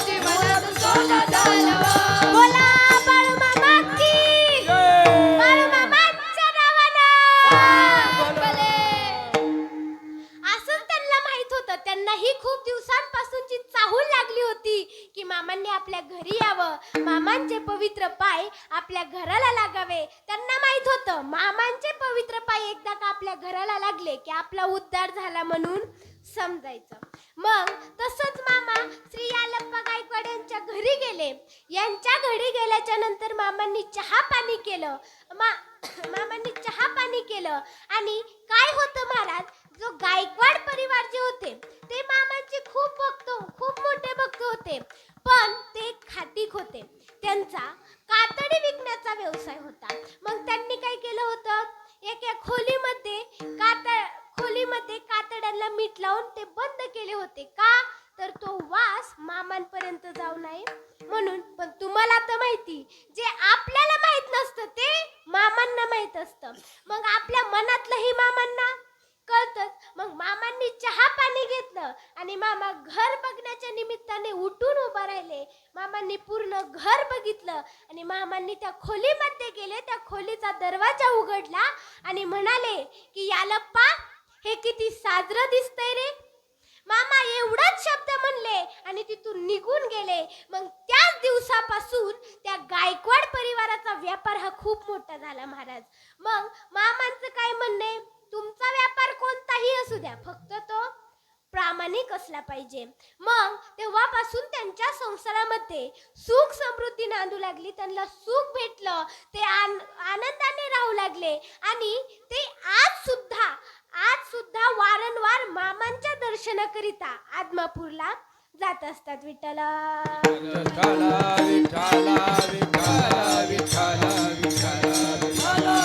जीवनाचं सोनं झालं बोला बाळू मामा की बाळू मामाच्या नावानं भले. असंच त्यांना माहित होतं त्यांनाही खूप दिवसांपासूनची चाहूल लागली होती की मामांनी आपल्या घरी यावं मामांचे पवित्र पाय आपल्या घराला लागावे त्यांना माहित होतं मामांचे पवित्र पाय एकदा का आपल्या घराला लागले की आपला उद्धार झाला म्हणून समजायचं मग तसंच मामा श्री यालप्पा गायकवाड यांच्या घरी गेले यांच्या घरी गेल्याच्या नंतर मामांनी चहा पाणी केलं मामांनी चहा पाणी केलं आणि काय होतं महाराज जो गायकवाड परिवार जे होते ते मामांचे खूप मोठे भक्त होते पण ते खाटीक होते त्यांचा कातडी विकण्याचा व्यवसाय होता मग त्यांनी काय केलं होतं एका खोलीमध्ये कातड्यांना मीठ लावून ते बंद केले होते का तर तो वास मामांपर्यंत जाऊ नये म्हणून पण तुम्हाला तर माहिती जे आपल्याला माहित नसतं ते मामांना माहित असतं मग आपल्या मनातलंही मामांना कळतच मग मामांनी चहा पाणी घेतलं आणि मामा घर बघण्याच्या निमित्ताने उठून उभा राहिले मामांनी पूर्ण घर बघितलं आणि मामांनी त्या खोलीमध्ये गेले त्या खोलीचा दरवाजा उघडला आणि म्हणाले की यालप्पा हे किती साजरं दिसतंय रे मामा एवढाच शब्द म्हणले आणि तिथून निघून गेले मग त्याच दिवसापासून त्या गायकवाड परिवाराचा व्यापार हा खूप मोठा झाला महाराज मग मामांचं काय म्हणणे तुमचा व्यापार कोणताही असू द्या फक्त तो प्रामाणिक असला पाहिजे मग तेव्हापासून त्यांच्या संसारामध्ये सुख समृद्धी नांदू लागली त्यांना सुख भेटलं ते आनंदाने राहू लागले आणि ते आज सुद्धा वारंवार मामांच्या दर्शनाकरिता आदमापूरला जात असतात विठ्ठला विठ्ठला विठ्ठला विठ्ठला विठ्ठला विठ्ठला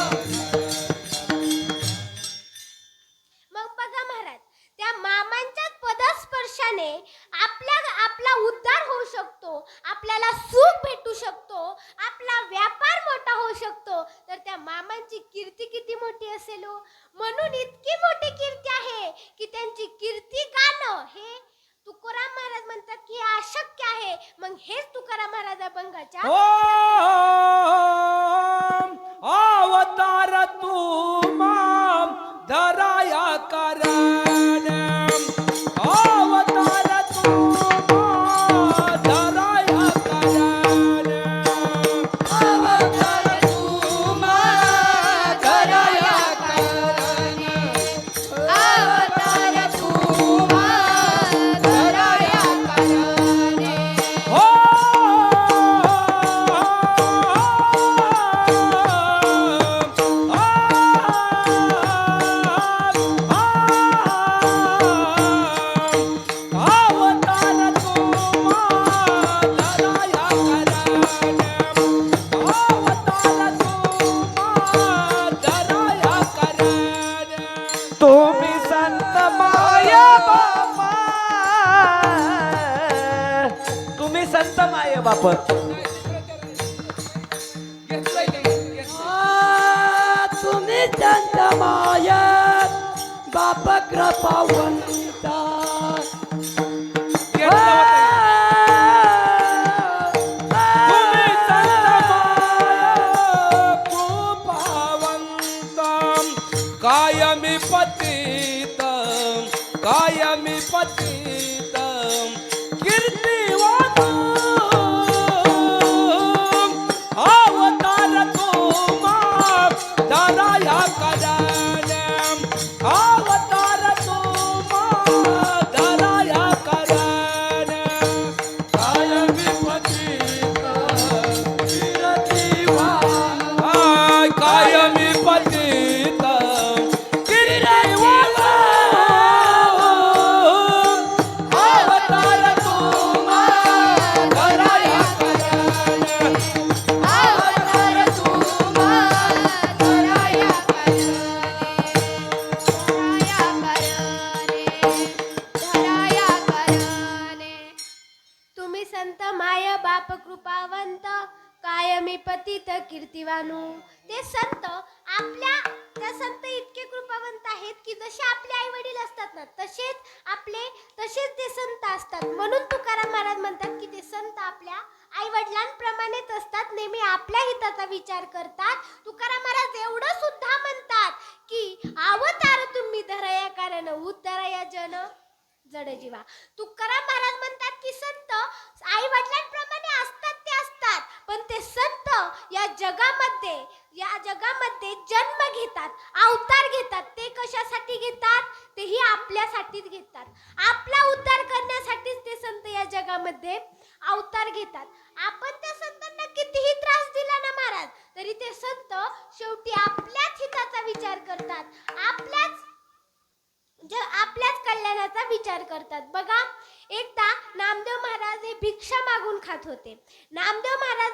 मग बघा महाराज त्या मामांच्या पदस्पर्शाने आपला उद्धार होऊ शकतो आपल्याला सुख भेटू शकतो आपला व्यापार मोठा होऊ शकतो तर त्या मामांची कीर्ती किती मोठी असेल हो म्हणून इतकी मोठी कीर्ती आहे की त्यांची कीर्ती गाणं हे तुकाराम महाराज म्हणतात की हे अशक्य आहे मग हेच तुकाराम महाराज अभंगाच्या अवतार तू माम धराया कारण अवतार तू माम धराया कारण अवतार तू माम धराया कारण अवतार तू माम धराया कारण हो तुम्ही संत माय बापा, तुम्ही संत माय बाप. तुम्ही संत माय बाप कृपावंता. तुम्ही संत कृपावंतम, कायमी पतितम, कायमी पतितम, कीर्तिवानम, अवतार तुम्हा धराया करण्याम, अवतार तुम्हा धराया करण्याम, कायमी पतितम, कीर्तिवानम, कायमी पतितम, कीर्तिवानम, अवतार तुम्हा धराया करण्याम, अवतार तुम्हा धराया करणे. तुम्ही संत माय बाप कृपावंत, कायमी पतित कीर्तिवानू. ते संत त्या संत इतके कृपावंत आहेत की जसे आपले आई वडील असतात ना, तसेच ते संत असतात. म्हणून तुकाराम महाराज म्हणतात की ते संत आपल्या आई वडिलांप्रमाणेच असतात, नेहमी आपल्या हिताचा विचार करतात. तुकाराम महाराज एवढं सुद्धा म्हणतात की अवतार तुम्ही धराया कारण उद्धराया जन जड जीवा. तुकाराम महाराज म्हणतात की संत आई वडिलांप्रमाणे असतात, ते असतात, पण ते संत या जगामध्ये जन्म घेतात, अवतार घेतात. ते कशासाठी घेतात? तेही आपल्यासाठीच घेतात. आपला उद्धार करण्यासाठीच ते संत या जगामध्ये अवतार घेतात. आपण त्या संतांना कितीही त्रास दिला ना महाराज, तरी ते संत शेवटी आपल्याच हिताचा विचार करतात, आपल्याच कल्याणाचा विचार करतात. बघा, एकदा नामदेव महाराज हे भिक्षा मागून खात होते. नामदेव महाराज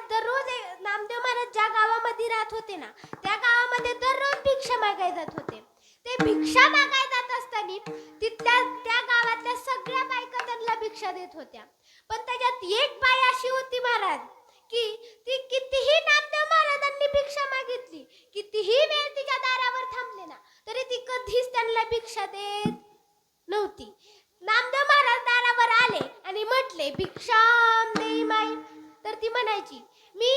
ज्या गावामध्ये राहत होते ना, त्या गावामध्ये दररोज भिक्षा मागायला जात होते. ते भिक्षा मागायला जात असताना त्या गावातल्या सगळ्या बायका त्यांना भिक्षा देत होत्या. पण त्याच्यात एक बाई अशी होती महाराज की ती कितीही नामदेव महाराजांनी भिक्षा मागितली, कितीही वेळ तिच्या दारावर थांबले ना, तरी ती कधीच त्यांना भिक्षा देत नव्हती. नामदेव महाराज दारावर आले आणि म्हटले, भिक्षाम देई माई. तर ती म्हणायची, मी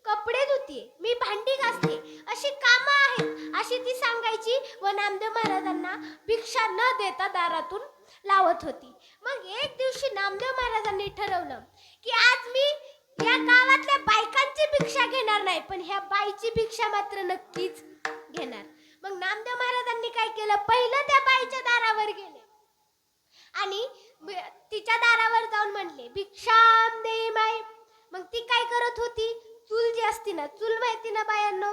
कपडे धुते, मी भांडी घासते, अशी कामं आहेत, अशी ती सांगायची व नामदेव महाराजांना भिक्षा न देता दारातून लावत होती. मग एक दिवशी नामदेव महाराजांनी ठरवलं की आज मी या गावातल्या बायकांची भिक्षा घेणार नाही, पण ह्या बाईची भिक्षा मात्र नक्कीच घेणार. मग नामदेव महाराजांनी काय केलं, पहिलं त्या बाईच्या दारावर गेले आणि तिच्या दारावर जाऊन म्हणले, भिक्षाम दे माय. मग ती काय करत होती, चूल जी असती ना, चूल माहिती ना बायांनो,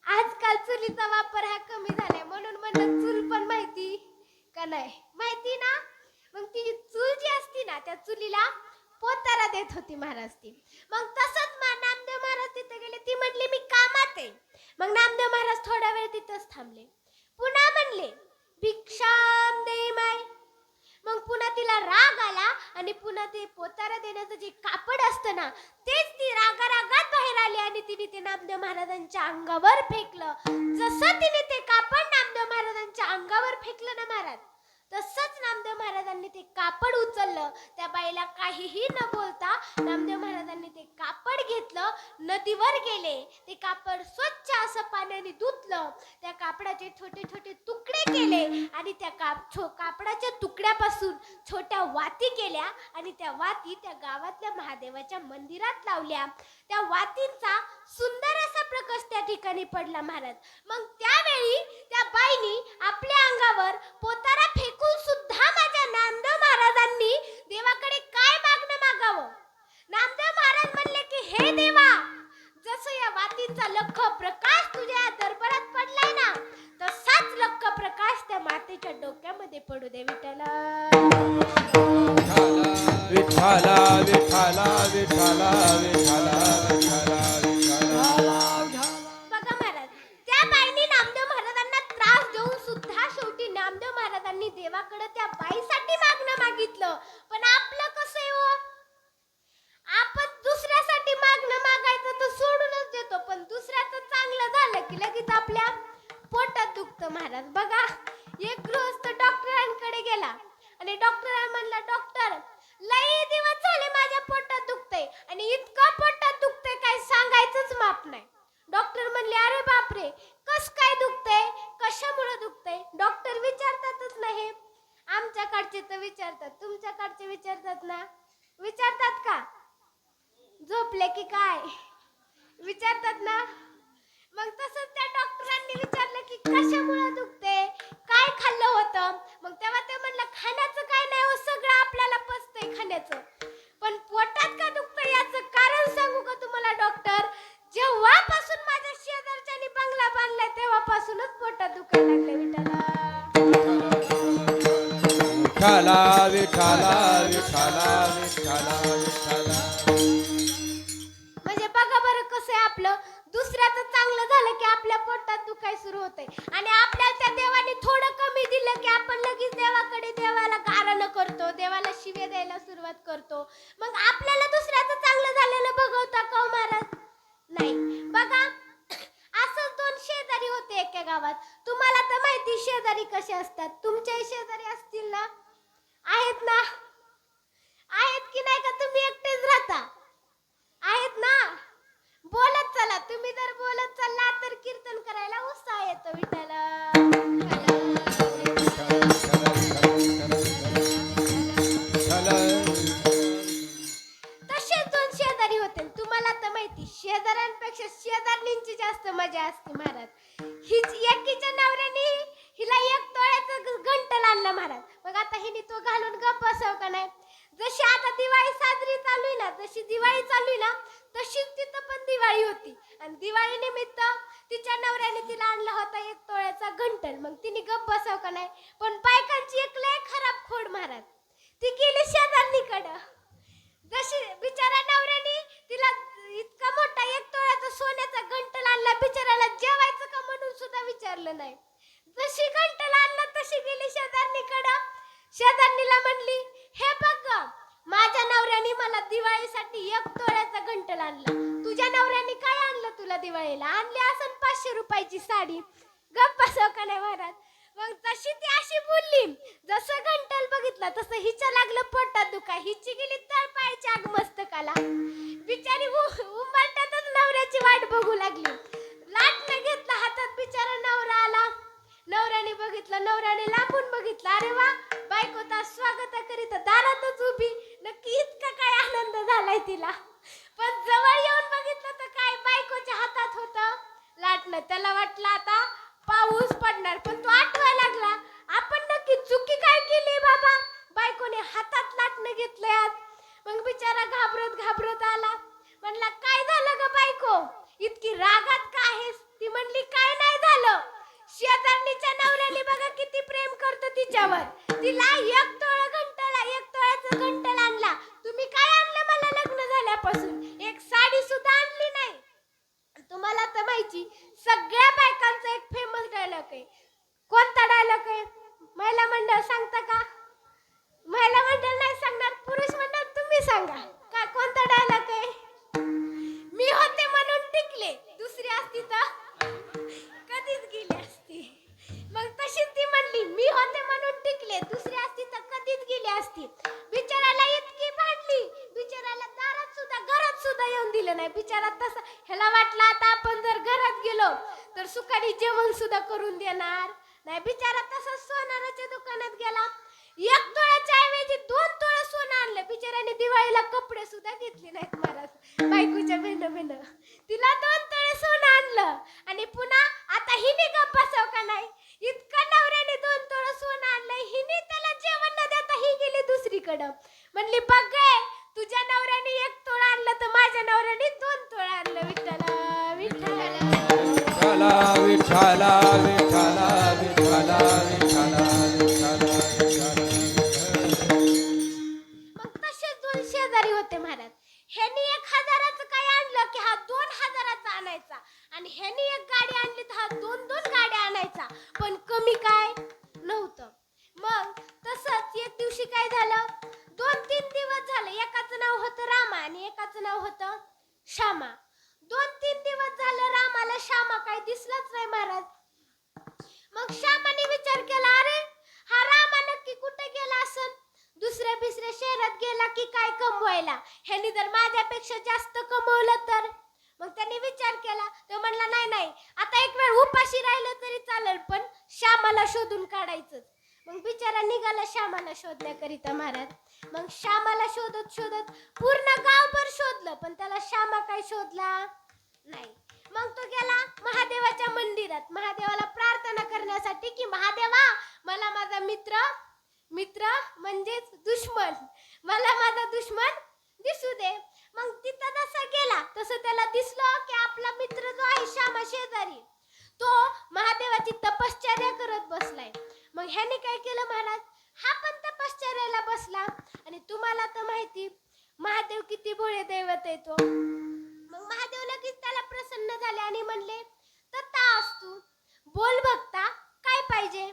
आजकाल चुलीचा वापर हा कमी झालाय, म्हणून म्हणलं चूल पण माहिती का नाही, माहिती ना. मग ती चूल जी असती ना, त्या चुलीला पोतारा देत होती महाराज ती. मग तसंच नामदेव महाराज तिथे गेले, ती म्हणली मी कामात आहे. मग नामदेव महाराज थोडा वेळ तिथंच थांबले, पुन्हा म्हणले, भिक्षाम दे माय. मग पुन्हा तिला राग आला आणि पुन्हा ते पोतारा देण्याचं जे कापड असतं ना, तेच ती रागात बाहेर आली आणि तिने ते नामदेव महाराजांच्या अंगावर फेकलं. जसं तिने ते कापड नामदेव महाराजांच्या अंगावर फेकलं ना महाराज, तसंच नामदेव महाराजांनी ते कापड उचललं. त्या बाईला काहीही न बोलता नामदेव महाराजांनी ते कापड घेतलं, नदीवर गेले, ते कापड स्वच्छ असं पाण्याने धुतलं, त्या कापडाचे छोटे छोटे तुकडे केले आणि त्या कापडाच्या तुकड्यापासून छोट्या वाती केल्या आणि त्या वाती त्या गावातल्या महादेवाच्या मंदिरात लावल्या. त्या वातींचा सुंदर असा प्रकाश त्या ठिकाणी पडला महाराज. मग त्यावेळी त्या बाईनी आपल्या अंगावर पोतारा फेकून सुद्धा माझ्या नामदेव महाराजांनी देवाकडे काय मागणं मागावं. नामदेव महाराज म्हणले की हे देवा, जसं या वातींचा लख प्रकाश तुझ्या दरबारात पडलाय ना, तसाच लख प्रकाश त्या मातेच्या डोक्यामध्ये पडू दे विठ्ठला. विठ्ठला विठ्ठला विठ्ठला विठ्ठला विठ्ठला विठ्ठला. बघा महाराज, त्या बाईंनी नामदेव महाराजांना त्रास देऊन सुद्धा शेवटी लोकांनी देवाकडे त्या बाईसाठी मागणं मागितलं, पण आपलं कसं आहे हो? आपण दुसऱ्यासाठी मागणं मागायचं तर सोडूनच देतो, पण दुसऱ्याचं चांगलं झालं की लगेच आपल्या पोटात दुखतं महाराज. बघा, एक गृहस्थ डॉक्टरांकडे गेला आणि डॉक्टर म्हणला, डॉक्टर लई दिवस झाले माझ्या पोटात दुखतंय आणि इतकं पोटात दुखतंय काय सांगायचंच माप नाही. डॉक्टर म्हणले, अरे बापरे, कस काय दुखतंय, कशामुळे दुखतंय? डॉक्टर विचारतातच नाही. आमच्याकडचे तर विचारतात, तुमच्याकडचे विचारतात ना? विचारतात का? झोपले की काय विचारतात ना? मग तसंच त्या डॉक्टरांनी विचारलं की कशामुळे दुखते, काय खाल्लं होतं? मग तेव्हा ते म्हणलं, खाण्याचं काय नाही हो, सगळं आपल्याला पचतंय खाण्याचं, पण पोटात का दुखतंय याचं कारण सांगू का तुम्हाला डॉक्टर? जेव्हापासून माझ्या शेजारच्यानी बंगला बांधलाय तेव्हापासूनच पोटात दुखायला लागले. विठाला विठाला विठाला विठाला विठाला. म्हणजे बघा बरं कसं आहे आपलं, दुसऱ्याचं चांगलं झालं की आपल्या पोटात दुखाय सुरू होते आणि आपल्याला त्या देवाने थोडं कमी दिलं की आपण लगेच देवाकडे देवाला गारणं करतो, देवाला शिव्या द्यायला सुरुवात करतो. मग आपल्याला दुसऱ्याचं चांगलं झालेलं बघवता का महाराज? नाही. बघा, असंच दोन शेजारी होते एका गावात. तुम्हाला तर माहिती शेजारी कसे असतात, तुमच्याही शेजारी असतील ना? आहेत ना? आहेत की नाही का? तुम्ही एकटेच राहता? आहेत ना? बोलत चला, तुम्ही जर बोलत चालला तर कीर्तन करायला उत्साह येतो. तसेच दोन शेजारी होते. तुम्हाला तर माहिती, शेजाऱ्यांपेक्षा शेजारणींची जास्त मजा असते महाराज. एकीच्या नवऱ्याने हिला 1 तोळ्याचं घंटल आणलं महाराज. मग आता हिने तो घालून गप्प बसाव का नाही? जशी आता दिवाळी साजरी चालू आहे ना, जशी दिवाळी चालू आहे ना, तशीच तिथं पण दिवाळी होती आणि दिवाळी निमित्त तिच्या नवऱ्याने तिला आणला होता 1 तोळ्याचा घंटल. मग तिने गप्प बसाव का नाही? पण बायकांची एक लय खराब खोड महाराज, ती गेली शेजारणीकडं. जशी बिचारा नवऱ्याने तिला इतका मोठा 1 तोळ्याचा सोन्याचा घंटल आणला, बिचाराला जेवायचं का म्हणून सुद्धा विचारलं नाही. जशी घंटल आणला तशी गेली शेजारणीकडं. शेजारणीला म्हणली, हे बघ, माझ्या नवऱ्याने मला दिवाळीसाठी 1 तोळ्याचा घंटल आणला. तुझ्या नवऱ्याने काय आणलं तुला दिवाळीला? आणली असन 500 रुपयाची साडी. गप्प बसाव का नाही महाराज? मग तशी ती अशी बोलली, जसं घंटल बघितला तसं हिच्या लागलं पोटात दुखाय. हिची गेली तळपायच्या आग मस्तकाला. बिचारी उंबरट्यातच नवऱ्याची वाट बघू लागली. लाटणं घेतलं हातात, बिचारा नवरा आला. नवऱ्याने बघितलं, नवऱ्याने लांबून बघितलं, अरे वा, बायको तर स्वागत करीत दारातच उभी. नक्की इतका काय आनंद झालाय तिला. पण जवळ येऊन बघितलं तर काय, बायकोच्या हातात होतं लाटणं. त्याला वाटलं आता पाऊस पडणार, पण तो आठवायला लागला, आपण नक्की चुकी काय केली बाबा, बायकोने हातात लाटणं घेतलंय आज. मग बिचारा घाबरत घाबरत आला. म्हणला, काय झालं ग बायको, इतकी रागात का आहेस? ती म्हणली, काय नाही झालं, शेजारणीच्या नवऱ्याने बघा किती प्रेम करतो तिच्यावर. तिला 1 तोळ्याचं घंटल आणला. तुम्ही काय आणलं मला लग्न झाल्यापासून? एक साडी सुद्धा आणली नाही. तुम्हाला तर माहिती, सगळ्या बायकांचा एक फेमस डायलॉग आहे. कोणता डायलॉग आहे? महिला मंडळ सांगता का? महिला मंडळ नाही सांगणार, पुरुष मंडळ तुम्ही सांगा. का कोणता डायलॉग आहे? मी होते म्हणून टिकले, दुसरी असती तर कधीच गेली असती. मग तशीच ती म्हणली, मी होते म्हणून टिकले, दुसरी असती तर कधीच गेली असती. बिचाराला इतकी भांडली, बिचाराला घरात सुद्धा येऊन दिलं नाही. बिचारा तसा, ह्याला वाटलं आता आपण जर घरात गेलो तर सुखाने जेवण सुद्धा करून देणार नाही. बिचारा तसा सोनाराच्या दुकानात गेला, 1 तोळ्याच्या ऐवजी 2 तोळे सोनं आणलं. बिचाराने दिवाळीला कपडे सुद्धा घेतले नाहीत महाराज. बायकोच्या बेन तिला 2 तोळे सोनं आणलं आणि पुन्हा आता हिने गप्प बसाव का नाही? इतका नवऱ्याने 2 तोळे सोनं आणलंय, हिने त्याला जेवण न देता ही गेली दुसरीकडं. म्हणली, बघ गे, तुझ्या नवऱ्याने 1 तोळा आणलं तर माझ्या नवऱ्याने 2 तोळा आणलं. विठ्ठला विठ्ठला विठाला विठाला विठाला विठाला विठाला विठाला. मग तसेच 2 शेजारी होते महाराज. ह्यानी 1000चं काय आणलं की हा 2000चं आणायचा आणि ह्यानी 1 गाडी आणली तर हा 2 गाड्या आणायचा. पण कमी काय नव्हतं. मग दिवशी काय झालं, 2-3 दिवस झाले एकाचं नाव होतं रामा आणि एकाचं नाव होतं श्यामा. 2-3 दिवस झालं रामाला श्यामा काही दिसलाच नाही महाराज. मग श्यामाने विचार केला, अरे हा रामा नक्की कुठे गेला असेल, दुसऱ्या बिसऱ्या शहरात गेला की काय कमवायला, ह्यानी जर माझ्यापेक्षा जास्त कमवलं तर. मग त्यांनी विचार केला. तो म्हणला नाही नाही, आता एक वेळ उपाशी राहिलं तरी चालेल पण श्यामाला शोधून काढायचंच. मग बिचारा निघाला श्यामाला शोधण्याकरिता महाराज. मग श्यामाला शोधत शोधत पूर्ण गावभर शोधलं पण त्याला श्यामा काही शोधला नाही. मग तो गेला महादेवाच्या मंदिरात महादेवाला प्रार्थना करण्यासाठी की महादेवा, मला माझा मित्र म्हणजेच दुश्मन, मला माझा दुश्मन दिसू दे. मग तिथं जसा गेला तसं त्याला दिसलं की आपला मित्र जो आहे श्यामा शेजारी, तो महादेवाची तपश्चर्या करत बसलाय. मग ह्याने काय केलं महाराज, हा पण तपश्चर्याला बसला. आणि तुम्हाला तर माहिती महादेव किती भोळे दैवत आहे तो. मग महादेव लगेच त्याला प्रसन्न झाले आणि म्हणले, तथास्तु, बोल भक्ता, काय पाहिजे.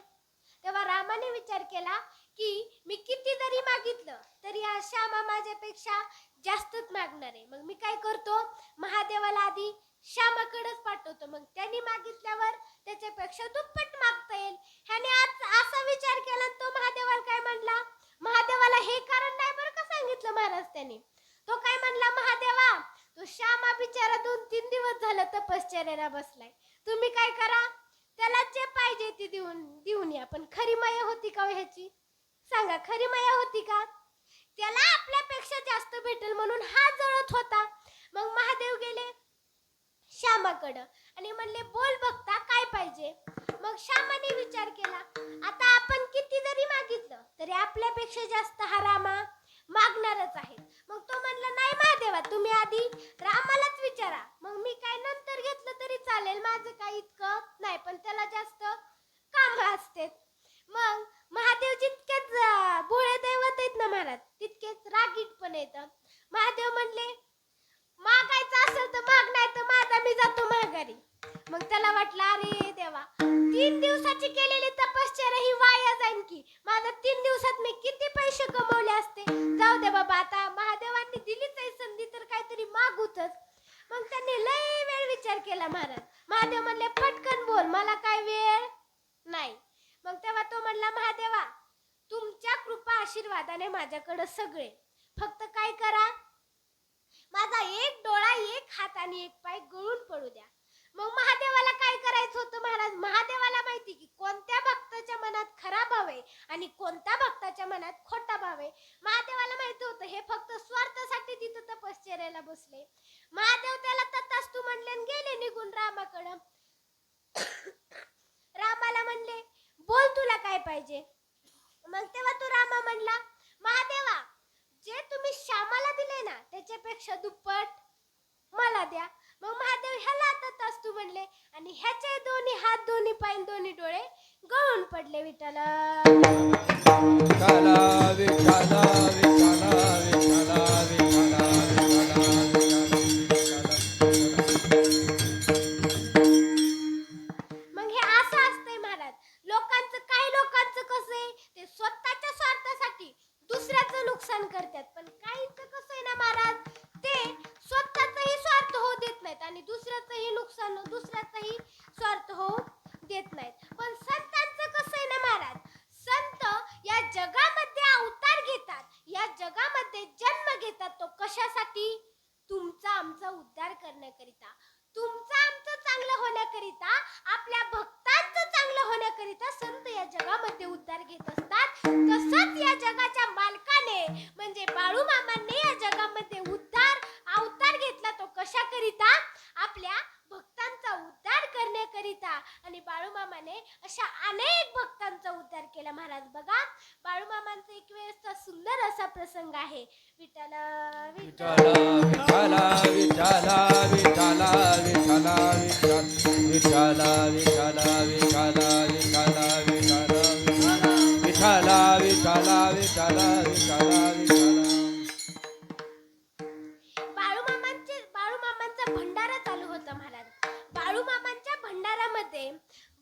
तेव्हा रामाने विचार केला की मी किती जरी मागितलं तरी हा श्यामा माझ्यापेक्षा जास्तच मागणार आहे. मग मी काय करतो, महादेवाला आधी श्यामाकडेच पाठवतो, मग त्यांनी मागितल्यावर त्याच्यापेक्षा दुप्पट मागता येईल. ह्याने आज असा विचार केला. तो महादेवाला काय म्हणला, महादेवाला हे कारण नाही बरं का सांगितलं महाराज त्यांनी. तो काय म्हणला, महादेवा, तो श्यामा बिचारा 2-3 दिवस झालं तपश्चर्याला बसलाय, तुम्ही काय करा, त्याला जे पाहिजे ते देऊन या. पण खरी माया होती का ह्याची, सांगा, खरी माया होती का. त्याला आपल्यापेक्षा जास्त भेटेल म्हणून हा जळत होता. मग महादेव गेले श्यामाकडं आणि म्हणले, बोल भक्ता, काय पाहिजे. मग श्यामाने विचार केला, आता आपण किती जरी मागितलं तरी आपल्यापेक्षा जास्त हा रामा मागणारच आहे. मग तो म्हणला, नाही महादेवा, तुम्ही आधी रामालाच विचारा, मग मी काय नंतर घेतलं तरी चालेल, माझं काही इतकं नाही, पण त्याला जास्त काम असते. मग महादेव जितकेच भोळे दैवत आहेत ना महाराज, तितकेच रागीट पण येतं. महादेव म्हणले, मागायचं असेल तर माग, नाही तर माझा मी जातो माघारी. मग त्याला वाटलं, अरे देवा, 3 दिवसाची केलेली तपश्चर्या ही वाया जाईन की, माझा 3 दिवसात मी किती पैसे कमवले असते. जाऊ दे बाबा, आता महादेवांनी दिलीच आहे संधी तर काहीतरी मागूतच. मग त्यांनी लय वेळ विचार केला महाराज. महादेव म्हणले, पटकन बोल, मला काय वेळ नाही. मग तेव्हा तो म्हणला, महादेवा, तुमच्या कृपा आशीर्वादाने माझ्याकडे सगळे, फक्त काय करा, माझा एक डोळा, एक हात आणि एक पाय गळून पडू द्या. मग महादेवाला काय करायचं होतं महाराज, महादेवाला माहिती की कोणत्या भक्ताच्या मनात खरा भाव आहे आणि कोणत्या भक्ताच्या मनात खोटा भाव आहे. महादेवाला माहिती होतं हे फक्त स्वार्थासाठी तिथं तपश्चर्याला बसले. महादेव त्याला तथास्तु म्हणले आणि गेले निघून रामाकडं. रामाला म्हणले, बोल तुला काय पाहिजे. मग तेव्हा तो रामा म्हणला, महादेवा, जे तुम्ही श्यामाला दिले ना त्याच्यापेक्षा दुप्पट मला द्या. मग महादेव ह्याला तथास्तु म्हणले आणि ह्याचे दोन्ही हात, दोन्ही पाय, दोन्ही डोळे गळून पडले. विठ्ठला विठ्ठला विठ्ठला विठ्ठला विठ्ठला विठ्ठला मग हे असं असतंय महाराज, लोकांचं, काही लोकांचं कसं आहे, ते स्वतःच्या स्वार्थासाठी दुसऱ्याचं नुकसान करतात, पण काहींचं कसं आहे ना महाराज, ते स्वतःचाही स्वार्थ होऊ देत नाहीत आणि दुसऱ्याचंही नुकसान, दुसऱ्याचाही स्वार्थ होऊ देत नाहीत. पण संतांचं कसं आहे ना महाराज, संत या जगामध्ये अवतार घेतात, या जगामध्ये जन्म घेतात, तो कशासाठी, तुमचा आमचा उद्धार करण्याकरिता, तुमचं आमचं चांगलं होण्याकरिता, आपल्या भक्तांचं चांगलं होण्याकरिता संत या जगामध्ये उद्धार घेत असतात. तसंच या जगाच्या मालकाने म्हणजे बाळूमामांनी या जगामध्ये अवतार घेतला, तो कशाकरिता, आपल्या भक्तांचा उद्धार करण्याकरिता. आणि बाळूमामाने अशा अनेक भक्तांचा उद्धार केला महाराज. बघा, बाळूमामांचा एक वेळेसचा सुंदर असा प्रसंग आहे. विठ्ठला विठ्ठला विठ्ठला विठ्ठला विठ्ठला विठ्ठला विठ्ठला विठ्ठला विठ्ठला विठ्ठला विठ्ठला विठ्ठला विठ्ठला विठ्ठला विठ्ठला. बाळूमामांचा भंडारा चालू होता महाराज. बाळूमामांच्या भंडारामध्ये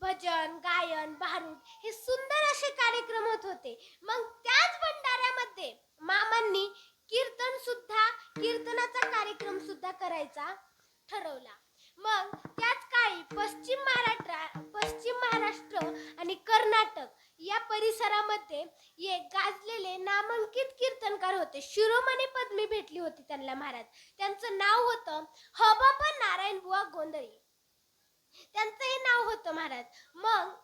भजन, गायन, भारूड हे सुंदर असे कार्यक्रम होत होते. मग त्याच भंडाऱ्यामध्ये मामांनी कीर्तनाचा कार्यक्रम सुद्धा करायचा ठरवला. मग त्याच काळी पश्चिम महाराष्ट्र आणि कर्नाटक या परिसरामध्ये एक गाजलेले नामांकित कीर्तनकार होते. शिरोमणी पदवी भेटली होती त्यांना महाराज. त्यांचं नाव होतं हबप नारायण बुवा गोंधळी. त्यांचं हे नाव होतं महाराज. मग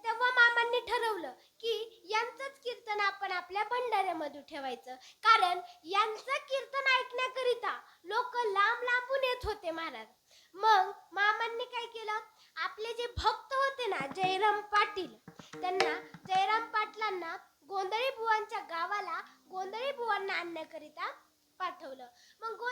तेव्हा मामांनी ठरवलं की यांचंच कीर्तन आपण आपल्या भंडाऱ्यामध्ये ठेवायचं, कारण यांचं कीर्तन ऐकण्याकरिता लोक लांब लांबून येत होते महाराज. मग मामांनी काय केलं, आपले जे भक्त होते ना जयराम पाटील, जयराम पाटलांना गोंधळी बुवांच्या गावाला गोंधळी बुवांना आणण्याकरिता पाठवलं. मग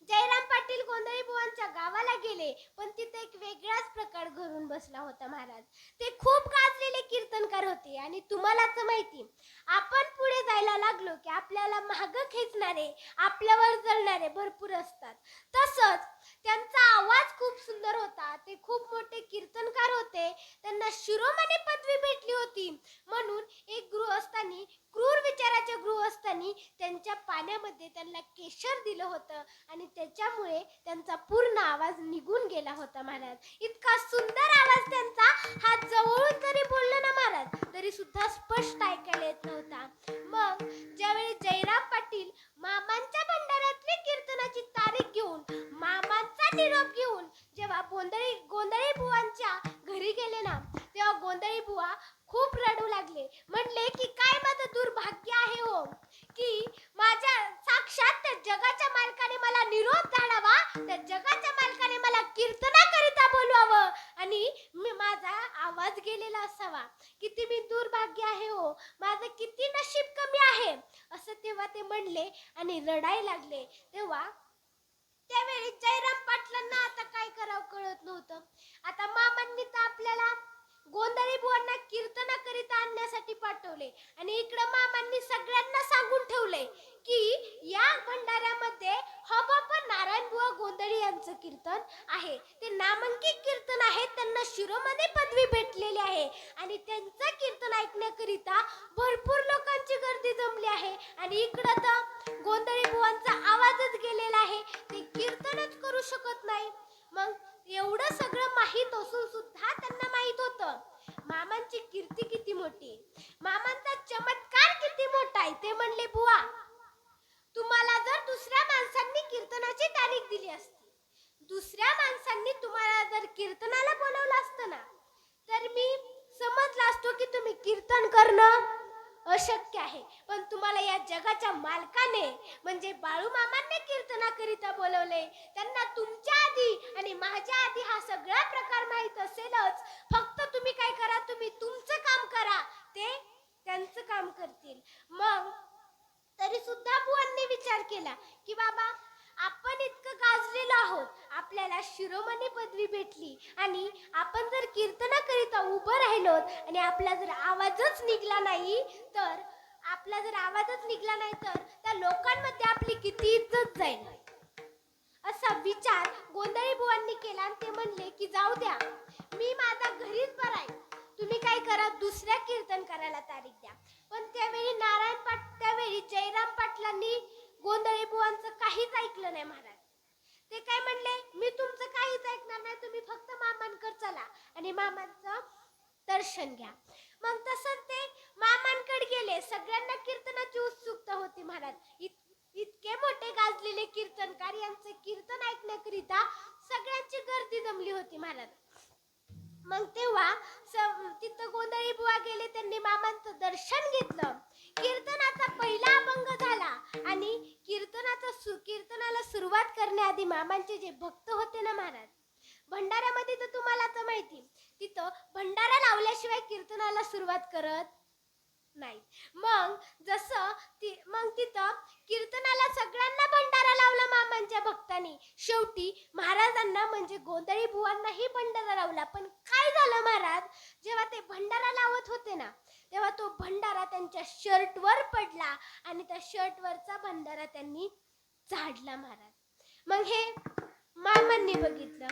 जयराम पाटील गोंधळी बुवांच्या गावाला गेले, पण तिथे एक वेगळाच प्रकार घरून बसला होता महाराज. ते खूप गाजलेले कीर्तनकार होते आणि तुम्हाला तर माहिती, आपण पुढे जायला लागलो की आपल्याला मागं खेचणारे, आपल्यावर जळणारे भरपूर असतात. तसंच त्यांचा आवाज खूप सुंदर होता. ते खूप मोठे कीर्तनकार होते. त्यांना शिरोमणी पदवी भेटली होती. म्हणून एक गृहस्थांनी, क्रूर विचाराच्या गृहस्थांनी त्यांच्या पाण्यामध्ये त्यांना केशर दिलं होतं आणि त्याच्यामुळे त्यांचा पूर्ण आवाज निघून गेला होता महाराज. इतका सुंदर आवाज त्यांचा, हात जवळून जरी बोललं ना महाराज तरी सुद्धा स्पष्ट ऐकायला येत नव्हता. मग ज्यावेळी जयराम पाटील मामांच्या भंडाऱ्यातली कीर्तनाची तारीख घेऊन, मामांचा निरोप घेऊन जेव्हा गोंधळी बुवांच्या घरी गेले ना, तेव्हा गोंधळी बुवा खूप रडू लागले. म्हणले की काय माझं दुर्भाग्य आहे हो, की माझ्या साक्षात त्या जगाच्या मालकाने मला निरोप धाडावा, त्या जगाच्या मालकाने मला कीर्तनाकरिता बोलवावं आणि माझा आवाज गेलेला असावा. किती मी दुर्भाग्य आहे हो, माझं किती नशीब कमी आहे, असं तेव्हा ते म्हणले आणि रडायला लागले. त्यावेळी जयराम पाटलांना आता काय करावं कळत नव्हतं. आता मामांनी तर आपल्याला गोंधळी बुवांना कीर्तनाकरिता आणण्यासाठी पाठवले आणि इकडं मामांनी सगळ्यांना सांगून ठेवले की या भंडाऱ्यामध्ये हबप नारायण बुवा गोंधळी यांचं कीर्तन आहे. ते नामांकित कीर्तन आहे, त्यांना शिरोमणी पदवी भेटलेली आहे आणि त्यांचं कीर्तन ऐकण्याकरिता भरपूर लोकांची गर्दी जमली आहे. आणि इकडं तर गोंधळी बुवांचा आवाजच गेलेला आहे, ते कीर्तनच करू शकत नाही. मग एवढं सगळं माहीत असून सुद्धा त्यांना माहित होतं मामांची कीर्ती किती मोठी, मामांचा चमत्कार किती मोठा आहे. ते म्हणले, बुवा तुम्हाला जर दुसऱ्या माणसांनी कीर्तनाची तारीख दिली असती, दुसऱ्या माणसांनी तुम्हाला जर कीर्तनाला बोलवलं असतं ना, तर मी समजलं असतो की तुम्ही कीर्तन करणं अशक्य आहे. पण तुम्हाला या जगाच्या मालकाने म्हणजे बाळू मामांनी कीर्तनाकरिता बोलवले. त्यांना तुमच्या आधी आणि माझ्या आधी हा सगळा प्रकार माहित असेलच. फक्त तुम्ही काय करा, तुम्ही तुमचं काम करा, ते त्यांचं काम करतील. मग तरी सुद्धा बुवांनी विचार केला की बाबा आपण इतकं गाजलेलो आहोत, आपल्याला शिरोमणी पदवी भेटली आणि आपण जर कीर्तनाकरिता उभं राहिलो आणि आपला जर आवाजच निघला नाही तर त्या लोकांमध्ये आपली किती इज्जत जाईल, असा विचार गोंधळी बुवांनी केला. आणि ते म्हणले की जाऊ द्या, मी माझा घरीच बरा आहे, तुम्ही काय करा, दुसऱ्या कीर्तनकाराला तारीख द्या. पण त्यावेळी जयराम पाटलांनी गोंधळी बुवांचं काहीच ऐकलं नाही महाराज. ते काय म्हणले, मी तुमचं काहीच ऐकणार नाही, तुम्ही फक्त मामांकडे चला आणि मामांचं दर्शन घ्या. मग तसंच ते मामांकडे गेले. सगळ्यांना कीर्तनाची उत्सुकता होती महाराज. इतके मोठे गाजलेले कीर्तनकार यांचे कीर्तन ऐकण्याकरिता सगळ्यांची गर्दी जमली होती महाराज. मग तेव्हा तिथं गोंधळी बुवा गेले, त्यांनी मामांचं दर्शन घेतलं. कीर्तनाचा पहिला अभंग झाला आणि कीर्तनाला सुरुवात करण्याआधी मामांचे जे भक्त होते ना महाराज, भंडाऱ्यामध्ये तर तुम्हाला तर माहिती, तिथं भंडारा लावल्याशिवाय कीर्तनाला सुरुवात करत नाही. मग तिथं कीर्तनाला सगळ्यांना भंडारा लावला मामांच्या भक्तांनी. शेवटी महाराजांना म्हणजे गोंधळी बुवांनाही भंडारा लावला. पण काय झालं महाराज, जेव्हा ते भंडारा लावत होते ना, तेव्हा तो भंडारा त्यांच्या शर्टवर पडला आणि त्या शर्टवरचा भंडारा त्यांनी झाडला महाराज. मग हे मामांनी बघितलं.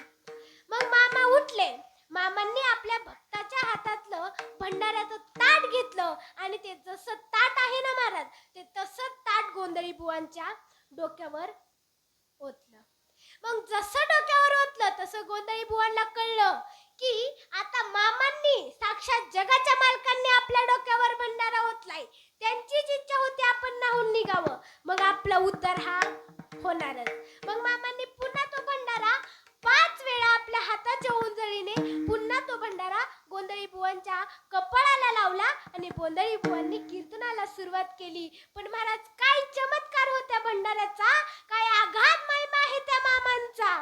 मग मामा उठले. मामांनी आपल्या भक्ताच्या हातातलं भंडाऱ्याचं ताट घेतलं घेतलं आणि ते जसं ताट आहे ना महाराज, ते तसं ताट गोंधळी बुवांच्या डोक्यावर ओतलं. मग जसं डोक्यावर ओतलं तसं गोंधळी बुवांना कळलं की आता मामांनी, साक्षात जगाच्या मालकांनी आपल्या डोक्यावर भंडारा ओतलाय. त्यांचीच इच्छा होती आपण नाहून निघावं, मग आपला उद्धार हा होणारच. मग मामांनी पुन्हा तो भंडारा 5 वेळा आपल्या हाताच्या उंजळीने पुन्हा तो भंडारा गोंधळी बुवांच्या कपाळाला लावला आणि गोंधळी बुवांनी कीर्तनाला सुरुवात केली. पण महाराज, काय चमत्कार होत्या भंडाऱ्याचा, काय आघात महिमा आहे त्या मामांचा.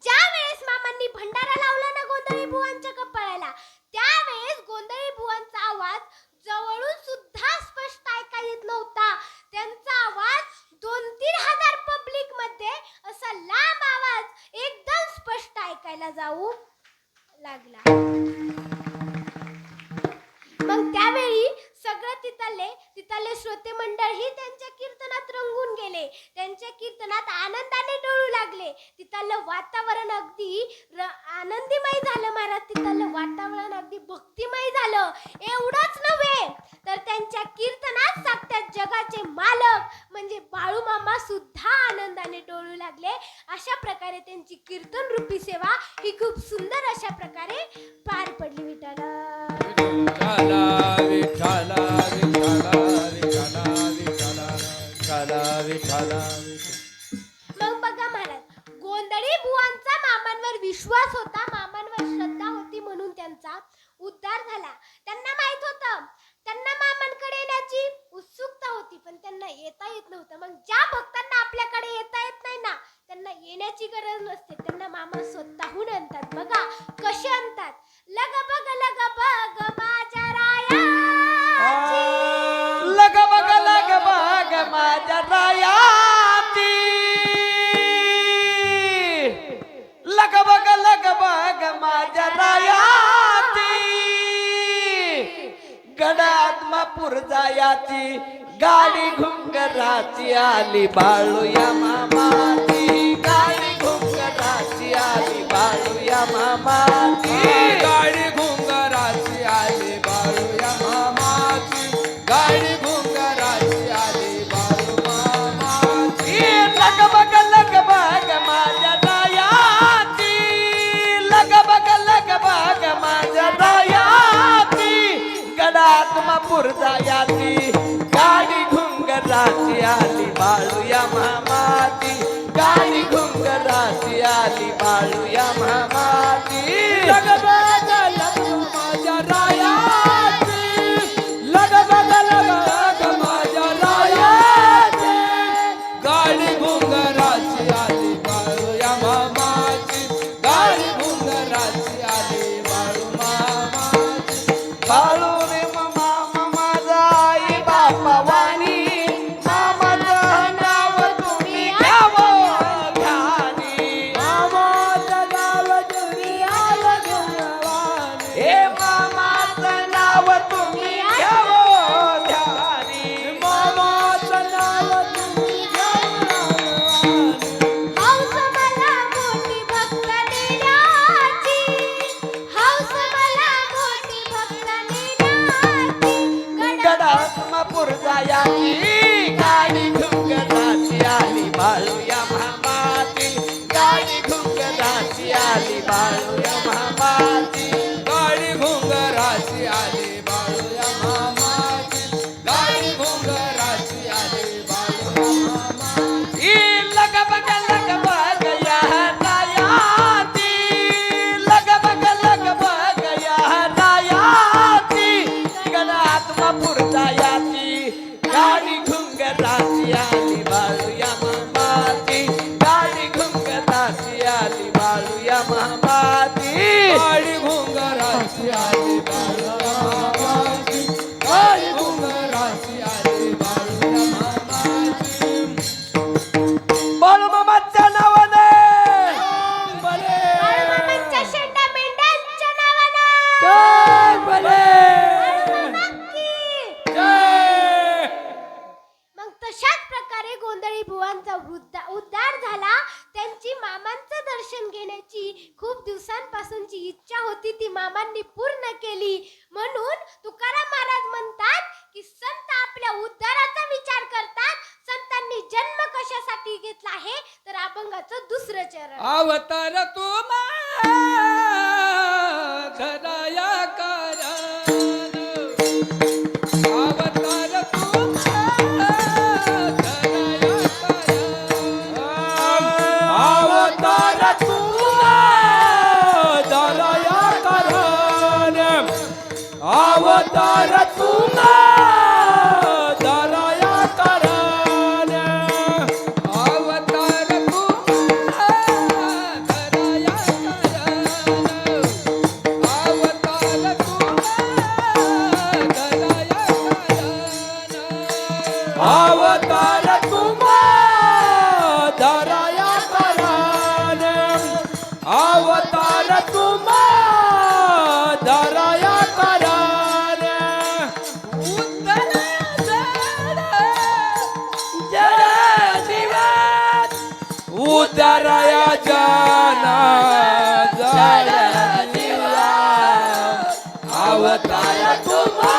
ज्या वेळेस मामांनी भंडारा लावला ना गोंधळी बुवांच्या कपाळाला, त्यावेळेस गोंधळी बुवांचा आवाज जवळून सुद्धा स्पष्ट ऐका येत नव्हता. त्यांचा आवाज 2-3 हजार पब्लिक मध्ये असा लांब आवाज एकदम स्पष्ट ऐकायला जाऊ लागला. मग त्यावेळी सगळं तिथले श्रोते मंडळही त्यांच्या कीर्तनात रंगून गेले. त्यांच्या कीर्तनात आनंदाने डोळू लागले. तिथलं वातावरण अगदी आनंदीमय झालं महाराज. तिथलं वातावरण अगदी भक्तिमय झालं. एवढंच नव्हे तर त्यांच्या कीर्तनात साक्षात जगाचे मालक म्हणजे बाळूमामा सुद्धा आनंदाने डोळू लागले. अशा प्रकारे त्यांची कीर्तन रूपी सेवा ही खूप सुंदर अशा प्रकारे पार पडली. विठ्ठला विठ्ठला विठ्ठला विठ्ठला विठ्ठला विठ्ठला विठ्ठला. मग बघा महाराज, गोंधळी बुवांचा मामांवर विश्वास होता, मामांवर श्रद्धा होती, म्हणून त्यांचा उद्धार झाला. त्यांना माहित होतं त्यांना मामांकडे येण्याची उत्सुकता होती, पण त्यांना येता येत नव्हतं. मग ज्या भक्तांना आपल्याकडे येता येत नाही ना, त्यांना येण्याची गरज नसते, त्यांना मामा स्वतःहून आणतात. बघा कसे आणतात. लग बग माझ्या राया, लग बग माझ्या रायाची, लग बग माझ्या रायाची, गडात्मापूर जायाची गाडी घुंगराची आली बाळूया मामाची, गाडी घुंगराची आली बाळूया मामाची, गाडी घुंगराची आली बाळूया मामाची, गाडी घुंगराची आली बाळू मामाची. लग बग माझ्या रायाची, लग बग माझ्या रायाची, गडात्मापूर जायाची गाडी घुंगराची आली बाळूया मामाची, गाडी घुंगराची आली बाळूया मामाची. लग बग माझ्या रायाची, लग बग माझ्या रायाची, गाडी घुंगराची आली बाळूया मामाची, गाडी घुंगराची आली बाळू मामाची. बाळू रे मामा माझा आई बापा वाणी, मामाचं नाव तुम्ही घ्यावं ध्यानी, मामाचं नाव तुम्ही आलं घेवानी, हे मामाचं नाव तुम्ही घ्यावं ध्यानी, मामाचं नाव तुम्ही घेवानी. हौस मला मोठी भक्त नेण्याची, हौस मला मोठी भक्त नेण्याची, गडात्मापूर जायाची गाडी घुंगराची आली बाळूया मामाची, गाडी घुंगराची आली बाळूया मामाची. गाडी घुंगराची आली बाळूया मामाची, गाडी घुंगराची आली बाळूया मामाची. लग बग या रायाची, लग बग या रायाची, गडात्मापूर जायाची गाडी घुंगराची आली बाळूया मामाची, गाडी घुंगराची आली बाळूया मामाची. गाडी घुंगराची आली बाळूया अवतार तुम्हा धराया कारण अवतार तुम्हा धराया कारण अवतार तुला दरया करण अवतार तुला दरया करण अवतार तुम्हा धराया कारण अवतार तुम्हा धराया कारण अवतार तुला दरया करण अवतार तुला दरया करण जय जीवन उदरया जाना जय जीवन अवतार तुला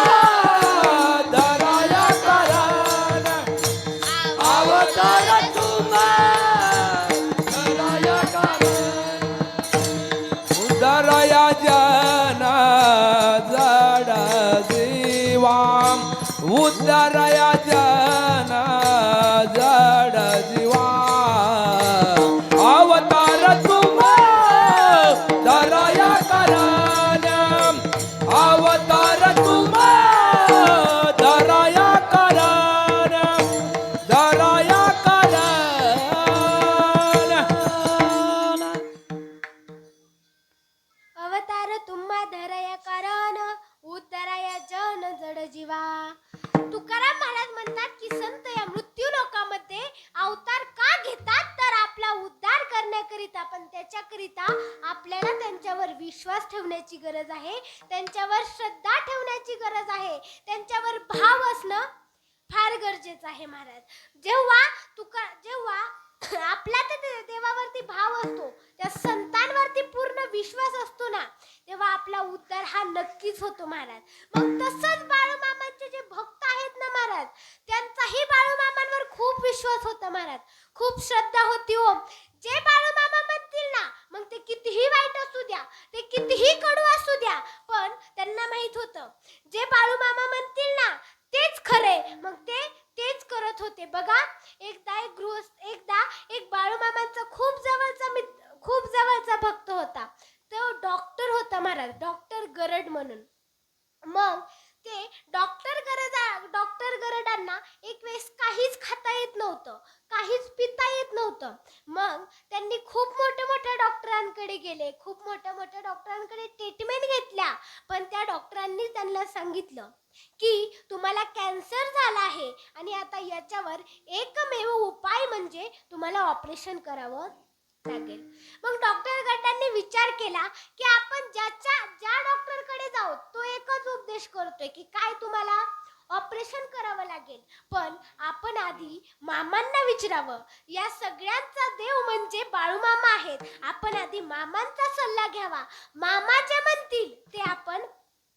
दरया करण अवतार तुला दरया करण उदरया जाना जड जीवाम उदरया जाना जड जीवा अवतार तुला दरया करण अवतार तुला दरया करण दरया करण अवतार तुम्हा धरया कारण उद्धराया जन जड जीवा. तुकाराम महाराज म्हणतात की संत या मृत्यू लोकामध्ये अवतार का घेतात तर आपला उद्धार करण्याकरिता, पण त्याच्याकरिता आपल्याला त्यांच्यावर विश्वास ठेवण्याची गरज आहे, त्यांच्यावर श्रद्धा ठेवण्याची गरज आहे, त्यांच्यावर भाव असणं फार गरजेचं आहे महाराज. जेव्हा आपला तर देवावरती भाव असतो, त्या संतांवरती पूर्ण विश्वास असतो ना, तेव्हा आपला उद्धार हा नक्कीच होतो महाराज. मग तसंच बाळूमामांचे जे भक्त आहेत ना महाराज, त्यांचाही बाळूमामांवर खूप विश्वास होता महाराज, खूप श्रद्धा होती हो. जे बाळूमामा म्हणतील ना, मग ते कितीही वाईट असू द्या, ते कितीही कडू असू द्या, पण त्यांना माहित होतं जे बाळूमामा म्हणतील ना तेच खरे, मग ते तेच करत होते. बघा, एकदा एक बाळूमामांचा खूप जवळचा भक्त होता. तो डॉक्टर होता महाराज, डॉक्टर गरड म्हणून. मग ते डॉक्टर गरडांना एक वेळेस काहीच खाता येत नव्हतं, काहीच पिता येत नव्हतं. मग त्यांनी खूप मोठ्या डॉक्टरांकडे गेले, खूप मोठ्या डॉक्टरांकडे ट्रीटमेंट घेतल्या, पण त्या डॉक्टरांनी त्यांना सांगितलं की तुम्हाला कॅन्सर झाला आहे आणि आता याच्यावर एकमेव उपाय म्हणजे तुम्हाला ऑपरेशन करावं लागेल. मग डॉक्टर गटांनी विचार केला की आपण ज्या डॉक्टरकडे जाऊ तो एकच उपदेश करतोय की काय तुम्हाला ऑपरेशन करावं लागेल, पण आपण आधी मामांना विचारावं. या सगळ्यांचा देव म्हणजे बाळूमामा आहेत, आपण आधी मामांचा सल्ला घ्यावा, मामा जे म्हणतील ते आपण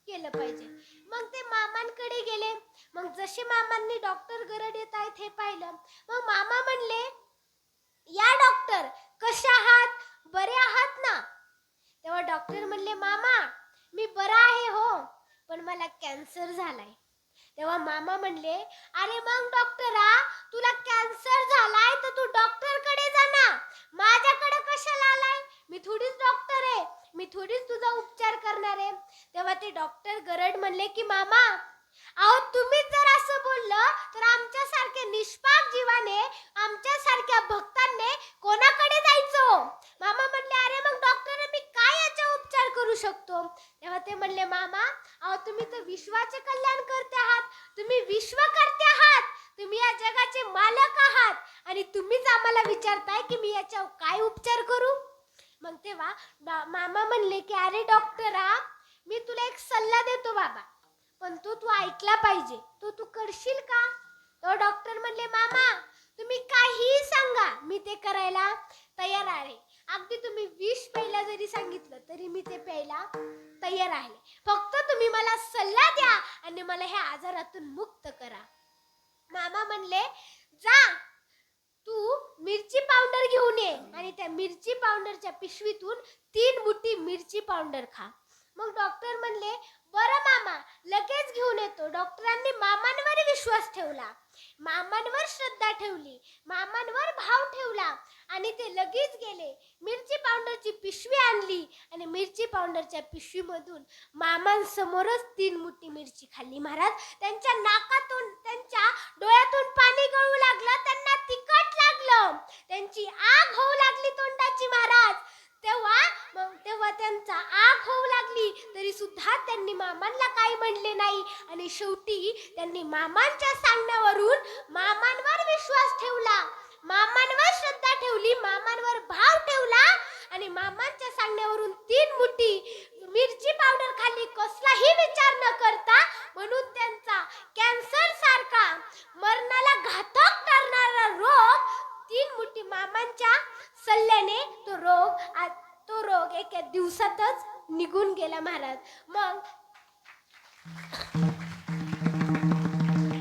केलं पाहिजे. मग ते मामांकडे गेले. मग जसे मामांनी डॉक्टर गरड येत आहेत हे पाहिलं, मग मामा म्हणले, या डॉक्टर कशा आहात, बरे आहात ना? तेव्हा डॉक्टर म्हणले, मामा मी बरा आहे हो, पण मला कॅन्सर झालाय. तेव्हा मामा म्हणले, अरे मग डॉक्टरा, तुला कॅन्सर झालाय तर तू डॉक्टरकडे जा ना, माझ्याकडे कशाला आलाय? मी थोडीच डॉक्टर आहे, मी थोडीच तुझा उपचार करणार आहे. तेव्हा ते डॉक्टर गरड म्हणले की मामा, अहो तुम्हीच जर असं बोललं तर आमच्यासारख्या निष्पाप जीवाने, आमच्यासारख्या भक्तांनी कोणाकडे जायचं? मामा म्हणले, अरे मग डॉक्टर मी काय याचा उपचार करू शकतो? तेव्हा ते म्हणले, मामा अहो तुम्ही तर विश्वाचे कल्याण करते आहात, तुम्ही विश्वकर्ते आहात, तुम्ही या जगाचे मालक आहात आणि तुम्हीच आम्हाला विचारताय की मी याच्यावर काय उपचार करू? मग तेव्हा मामा म्हणले की अरे डॉक्टरा, मी तुला एक सल्ला देतो बाबा, पण तू ऐकला पाहिजे, तू करशील का? तो डॉक्टर म्हणले, मामा तुम्ही काहीही सांगा, मी ते करायला तयार आहे. अगदी तुम्ही विष प्यायला जरी सांगितलं तरी मी ते प्यायला तयार आहे, फक्त तुम्ही मला सल्ला द्या आणि मला ह्या आजारातून मुक्त करा. मामा म्हणले, जा तू मिरची पावडर घेऊन ये आणि त्या मिरची पावडरच्या पिशवीतून 3 मुठी मिरची पावडर खा. मग डॉक्टर म्हणले, बरं मामा, लगेच घेऊन येतो. डॉक्टरांनी मामांवर विश्वास ठेवला, मामांवर श्रद्धा ठेवली, मामांवर भाव ठेवला आणि ते लगेच गेले. मिरची पावडरची पिशवी आणली आणि मिरची पावडरच्या पिशवीमधून मामांसमोरच 3 मुठी मिरची खाल्ली. महाराज, त्यांच्या नाकातून, त्यांच्या डोळ्यातून पाणी गळू लागलं, त्यांना तिखट लागलं, त्यांची आग होऊ लागली तोंडाची. महाराज, तेव्हा त्यांचा आग होऊ लागली, तरी सुद्धा त्यांनी मामांना काही म्हणले नाही आणि शेवटी त्यांनी मामांच्या सांगण्यावरून मामांवर विश्वास ठेवला, मामांवर श्रद्धा ठेवली, मामांवर भाव ठेवला आणि मामांच्या सांगण्यावरून 3 मुठी मिरची पावडर खाल्ली, कसलाही विचार न करता. म्हणून त्यांचा कॅन्सर सारखा मरणाला घातक ठरणारा रोग 3 मुठी मामांच्या सल्ल्याने तो रोग एका दिवसातच निघून गेला. महाराज, मग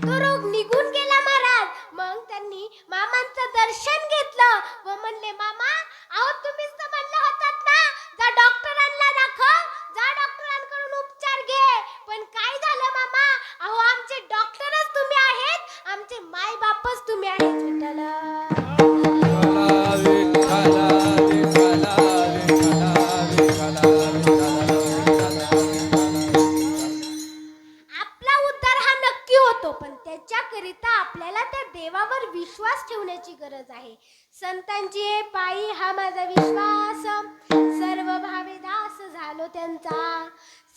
तो रोग निघून गेला. महाराज, मग त्यांनी मामांचं दर्शन घेतलं व म्हणले, मामा, अहो तुम्हीच तर म्हणलं होतात ना, जा डॉक्टरांना दाखव, जा डॉक्टरांकडून उपचार घे. पण काय झालं मामा? अहो आमचे डॉक्टरच तुम्ही आहेत, आमचे माय बापच तुम्ही आहेत. आपला उद्धार हा नक्की होतो, पण त्याच्याकरिता आपल्याला त्या देवावर विश्वास ठेवण्याची गरज आहे. संतांची पायी हा माझा विश्वास, सर्व भावे दास झालो त्यांचा.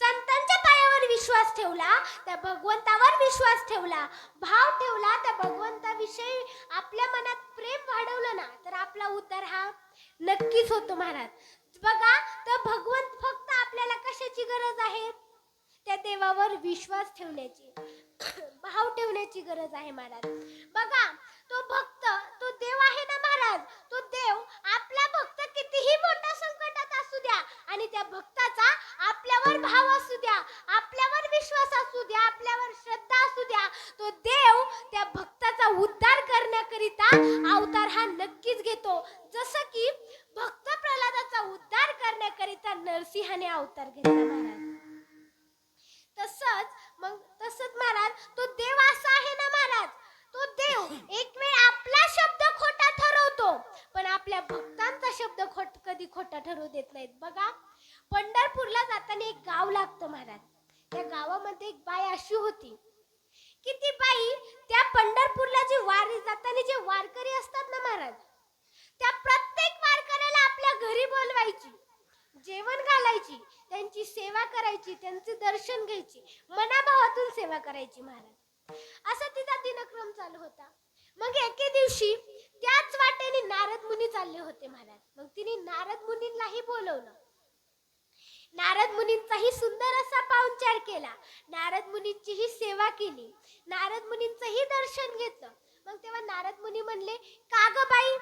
संतांच्या पायावर विश्वास ठेवला, त्या भगवंतावर विश्वास ठेवला, भाव ठेवला, त्या भगवंताविषयी आपल्या मनात प्रेम वाढवलं ना, तर आपला उद्धार हा नक्कीच होतो. महाराज बघा, तर भगवंत फक्त आपल्याला कशाची गरज आहे? त्या देवावर विश्वास ठेवण्याची, भाव ठेवण्याची गरज आहे. महाराज बघा, तो भक्त, तो देव आहे ना महाराज, तो देव आपला भक्त कितीही मोठ्या संकटात असू द्या आणि त्या भक्ताचा आपल्यावर भाव असू द्या, आपल्यावर विश्वास असू द्या, आपल्यावर श्रद्धा असू द्या, तो देव त्या भक्ताचा उद्धार करण्याकरिता अवतार हा नक्कीच घेतो. जसं की भक्त प्रल्हादाचा उद्धार करण्याकरिता नरसिंहाने अवतार घेतला. महाराज तसंच महाराज, तो देव असा आहे ना महाराज, तो देव एक वेळ आपला शब्द खोटा ठरवतो, पण आपल्या भक्तांचा शब्द कधी खोटा ठरवू देत नाहीत. बघा, पंढरपूरला जाताना एक गाव लागतं महाराज. त्या गावामध्ये एक बाई अशी होती की ती बाई त्या पंढरपूरला जी वारी जाताना जे वारकरी असतात ना महाराज, त्या प्रत्येक वारकऱ्याला आपल्या घरी बोलवायची, जेवण घालायची, त्यांची सेवा करायची, त्यांचे दर्शन घ्यायची, मनाभावातून सेवा करायची. महाराज असा तिचा दिनक्रम चालू होता. मग एके दिवशी त्याच वाटेने नारद मुनी चालले होते. महाराज मग तिने नारद मुनींनाही बोलवलं, नारद मुनींचाही सुंदर असा पाहुणचार केला, नारद मुनींचीही सेवा केली, नारद मुनींचंही दर्शन घेतलं. मग तेव्हा नारद मुनी म्हणले, का ग बाई,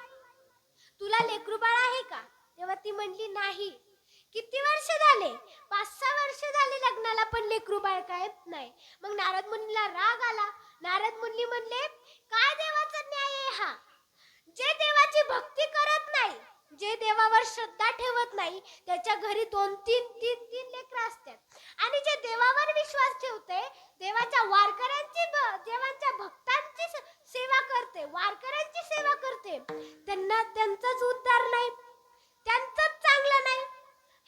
तुला लेकरू बाळ आहे का? तेव्हा ती म्हणली, नाही. किती वर्ष झाले? 5-6 वर्ष झाले लग्नाला, पण लेकरू बाळ काय नाही. मग नारद मुनीला राग आला. नारद मुनी म्हणले, काय देवाचा न्याय आहे हा? जे देवाची भक्ती करत नाही, जे देवावर श्रद्धा ठेवत नाही, त्याच्या घरी 2-3 लेकरं असतात. आणि जे देवावर विश्वास ठेवते, देवाच्या वारकऱ्यांची, देवाच्या भक्तांची सेवा करते, वारकऱ्यांची सेवा करते, त्यांचाच उद्धार नाही, त्यांचंच चांगलं नाही.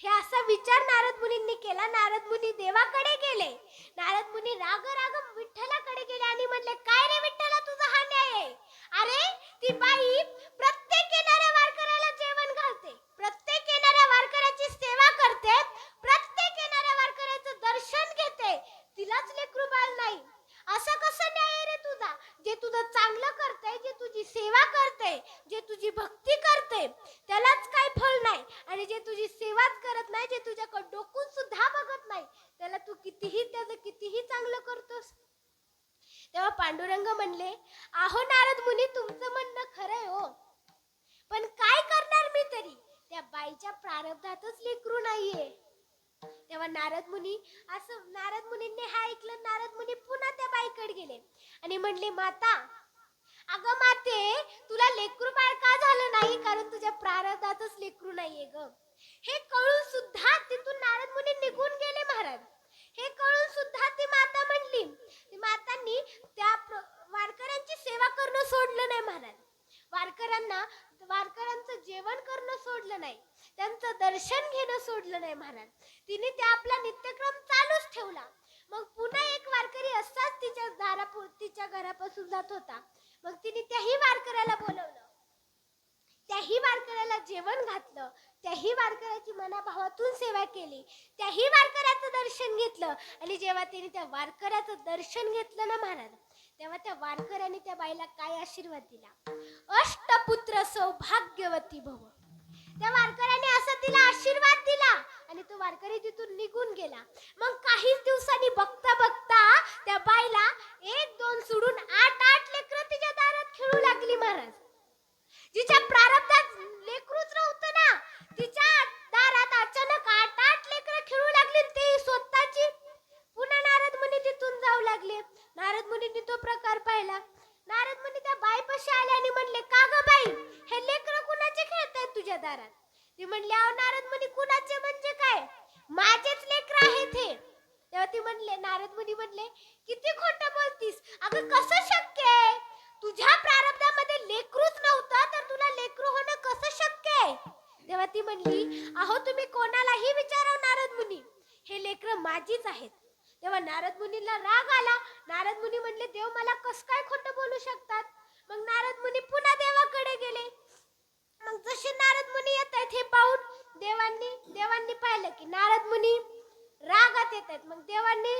हे असा विचार नारद मुनींनी केला. नारद मुनी देवाकडे गेले. नारद मुनी राग विठ्ठलाकडे गेले आणि म्हणले, काय रे विठ्ठला, तुझा हा न्याय आहे? अरे ती बाई प्रत्येक येणाऱ्या वारकऱ्याला जेवण घालते, प्रत्येक येणाऱ्या वारकऱ्याची सेवा करते, प्रत्येक येणाऱ्या वारकऱ्याचं दर्शन घेते, तिलाच लेकरू बाळ नाही. असं कसं न्याय रे तुझा? जे तुझं चांगलं करते, जे तुझी सेवा करते, जे तुझी भक्ती करते, त्यालाच काय फळ नाही, आणि जे तुझी सेवाच करत नाही, जे तुझ्याकडे डोकून सुद्धा बघत नाही, त्याला तू त्याचं कितीही चांगलं करतोस. तेव्हा पांडुरंग म्हणले, आहो नारद मुनी, तुमचं म्हणणं खरंय हो, पण काय करणार मी तरी? त्या बाईच्या प्रारब्धातच लेकरू नाहीये. तेव्हा नारद मुनींनी हा ऐकलं. नारद मुनी पुन्हा त्या बाईकडे गेले आणि म्हणले, माता, अगं माते, तुला लेकरू बाळ का झालं नाही? कारण तुझ्या प्रारब्धातच लेकरू नाहीये ग. हे कळून सुद्धा तिथून नारद मुनी निघून गेले महाराज. हे कळून सुद्धा ती माता म्हणली, ती मातांनी त्या वारकऱ्यांची सेवा करणं सोडलं नाही महाराज. वारकऱ्यांचं जेवण करणं सोडलं नाही, त्यांचं दर्शन घेणं सोडलं नाही महाराज. तिने त्या आपला नित्यक्रम चालूच ठेवला. मग पुन्हा एक वारकरी असाच तिच्या घरापासून जात होता. मग तिने त्याही वारकऱ्याला बोलवलं, त्याही वारकऱ्याला जेवण घातलं, त्याही वारकऱ्याची मनाभावातून सेवा केली, त्याही वारकऱ्याचं दर्शन घेतलं. आणि जेव्हा तिने त्या वारकऱ्याचं दर्शन घेतलं ना महाराज, तेव्हा त्या वारकऱ्याने त्या बाईला काय आशीर्वाद दिला? अष्टपुत्र सौभाग्यवती भव. त्या वारकऱ्याने असा तिला आशीर्वाद दिला आणि तो वारकरी तिथून निघून गेला. मग काहीच दिवसांनी बघता बघता त्या बाईला 1-2 सोडून 8-8 लेकरं तिच्या दारात खेळू लागली महाराज. जिच्या प्रारब्धात लेकरूच नव्हतं ना, तिच्या दारात अचानक 8-8 लेकरं खेळू लागली, ते स्वतःची. पुन्हा नारद मुनी तिथून जाऊ लागले. नारद मुनींनी तो प्रकार पाहिला. नारद मुनी त्या बाईपाशी आले आणि म्हणले, का ग बाई, हे लेकरं कुणाचे खेळतायत तुझ्या दारात? ती म्हणली, अहो नारद मुनी, कुणाचे म्हणजे काय, माझेच लेकरं आहेत हे. तेव्हा ती म्हणले, नारद मुनी म्हणले, किती खोटं बोलतीस? अगं कसं शक्य आहे? तुझ्या प्रारब्धामध्ये लेकरूच नव्हतं तर तुला लेकरू होणं कसं शक्य आहे? तेव्हा ती म्हणली, अहो तुम्ही कोणालाही विचारा नारद मुनी, हे लेकरं माझीच आहेत. तेव्हा नारद मुनीला राग आला. नारद मुनी म्हणले, देव मला कस काय खोटं बोलू शकतात? मग नारद मुनी पुन्हा देवाकडे गेले. मग जसे नारद मुनी येत आहेत हे पाहून देवांनी पाहिलं की नारद मुनी रागात येत आहेत. मग देवांनी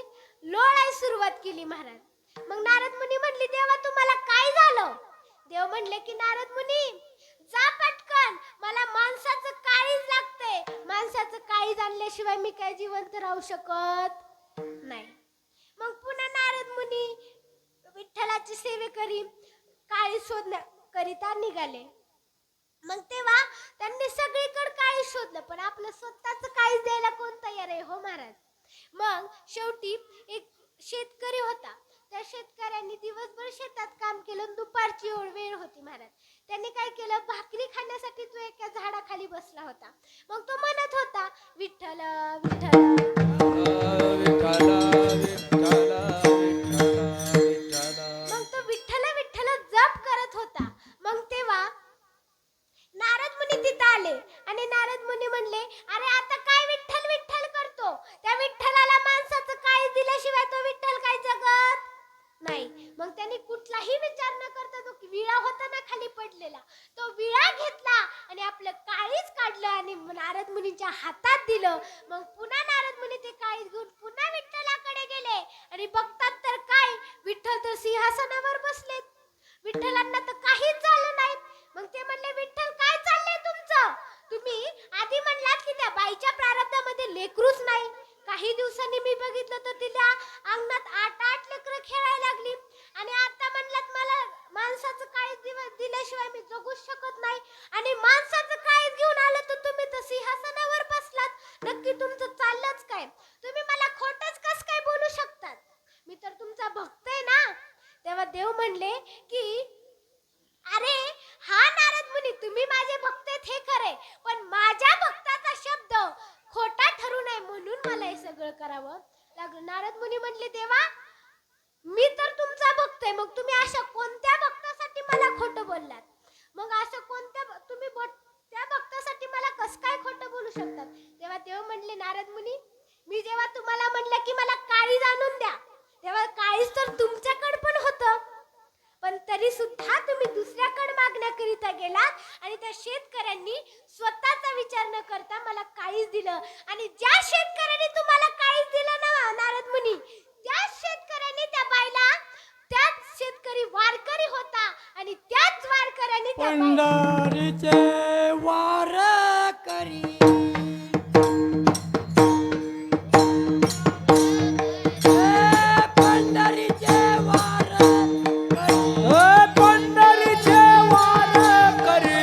लोळायला सुरुवात केली महाराज. मग नारद मुनी म्हणली, देवा तुम्हाला काय झालं? देव म्हणले की नारद मुनी, जा पटकन, मला माणसाचं काळीज लागतंय. माणसाचं काळीज आणल्याशिवाय मी काय जिवंत राहू शकत नाही. मग पुन्हा नारद मुनी विठ्ठलाची सेवेकरी काळी शोधण्याकरिता निघाले. मग तेव्हा त्यांनी सगळीकडे काळी शोधलं, पण आपलं स्वतःच काळीज द्यायला कोण तयार आहे हो महाराज? मग शेवटी एक शेतकरी होता. त्या शेतकऱ्यांनी दिवसभर शेतात काम केलं. दुपारची वेळ होती महाराज. त्यांनी काय केलं, भाकरी खाण्यासाठी तो एका झाडाखाली बसला होता. मग तो म्हणत होता, विठ्ठल विठ्ठल विठ्ठल विठ्ठल विठ्ठल. मग तो विठ्ठल विठ्ठल जप करत होता. मग तेव्हा नारद मुनी तिथं आले आणि नारद मुनी म्हणले, अरे आता काय विठ्ठल विठ्ठल करतो? त्या विठ्ठलाला माणसाचं काय दिल्याशिवाय तो विठ्ठल काय जगत नाही. मग त्यांनी कुठलाही विचार न करता तो विळा होता ना खाली पडलेला, तो विळा घेतला आणि आपलं काळीज काढलं आणि नारद मुनीच्या हातात दिलं. मग पुन्हा नारद मुनी ते काळीज घेऊन पुन्हा विठ्ठलाकडे गेले आणि बघतात तर काय, विठ्ठल तर सिंहासनावर बसलेत. विठ्ठलांना तर काहीच झालं नाही. मग ते म्हणले, विठ्ठल काय चाललंय तुमचं? तुम्ही आधी म्हणलात की त्या बाईच्या प्रारब्धामध्ये लेकरूच नाही. काही दिवसांनी मी बघितलं तर तिला अंगणात 8-8 लेकरं खेळायला लागली आणि आता म्हणलात मला माणसाचं काळीज दिल्याशिवाय मी जगूच शकत नाही आणि माणसाचं काळीज घेऊन आलं तर तुम्ही तर सिंहासनावर बसलात. नक्की तुमचं चाललंच काय? तुम्ही मला खोटंच कस काय बोलू शकतात? मी तर तुमचा भक्त आहे ना. तेव्हा देव म्हणले की अरे हा नारद मुनी, तुम्ही माझे भक्त आहेत हे खरे, पण माझ्या भक्ताचा शब्द खोटा ठरू नये म्हणून मला हे सगळं करावं लागलं. नारद मुनी म्हणले, देवा मी तर तुमचा भक्त आहे, मग तुम्ही अशा कोणत्या भक्तासाठी मला खोटं बोललात? मग असं कोणत्या तुम्ही त्या भक्तासाठी मला कस काय खोटं बोलू शकतात? तेव्हा देव म्हणले, नारद मुनी, मी जेव्हा तुम्हाला म्हणलं की मला काळीज आणून द्या, तेव्हा काळीज तर तुमच्याकडे पण होतं, पण तरी सुद्धा तुम्ही दुसऱ्याकडे मागण्याकरिता गेलात आणि त्या शेतकऱ्यांनी स्वतःचा विचार न करता मला काळीज दिलं. आणि ज्या शेतकऱ्यांनी तुम्हाला काळीज दिलं ना नारद मुनी, त्याच शेतकऱ्यांनी त्या बाईला, त्याच शेतकरी वारकरी होता आणि त्याच वारकऱ्यांनी त्या पंढरीचे वारकरी पंढरीचे पंढरीचे वारकरी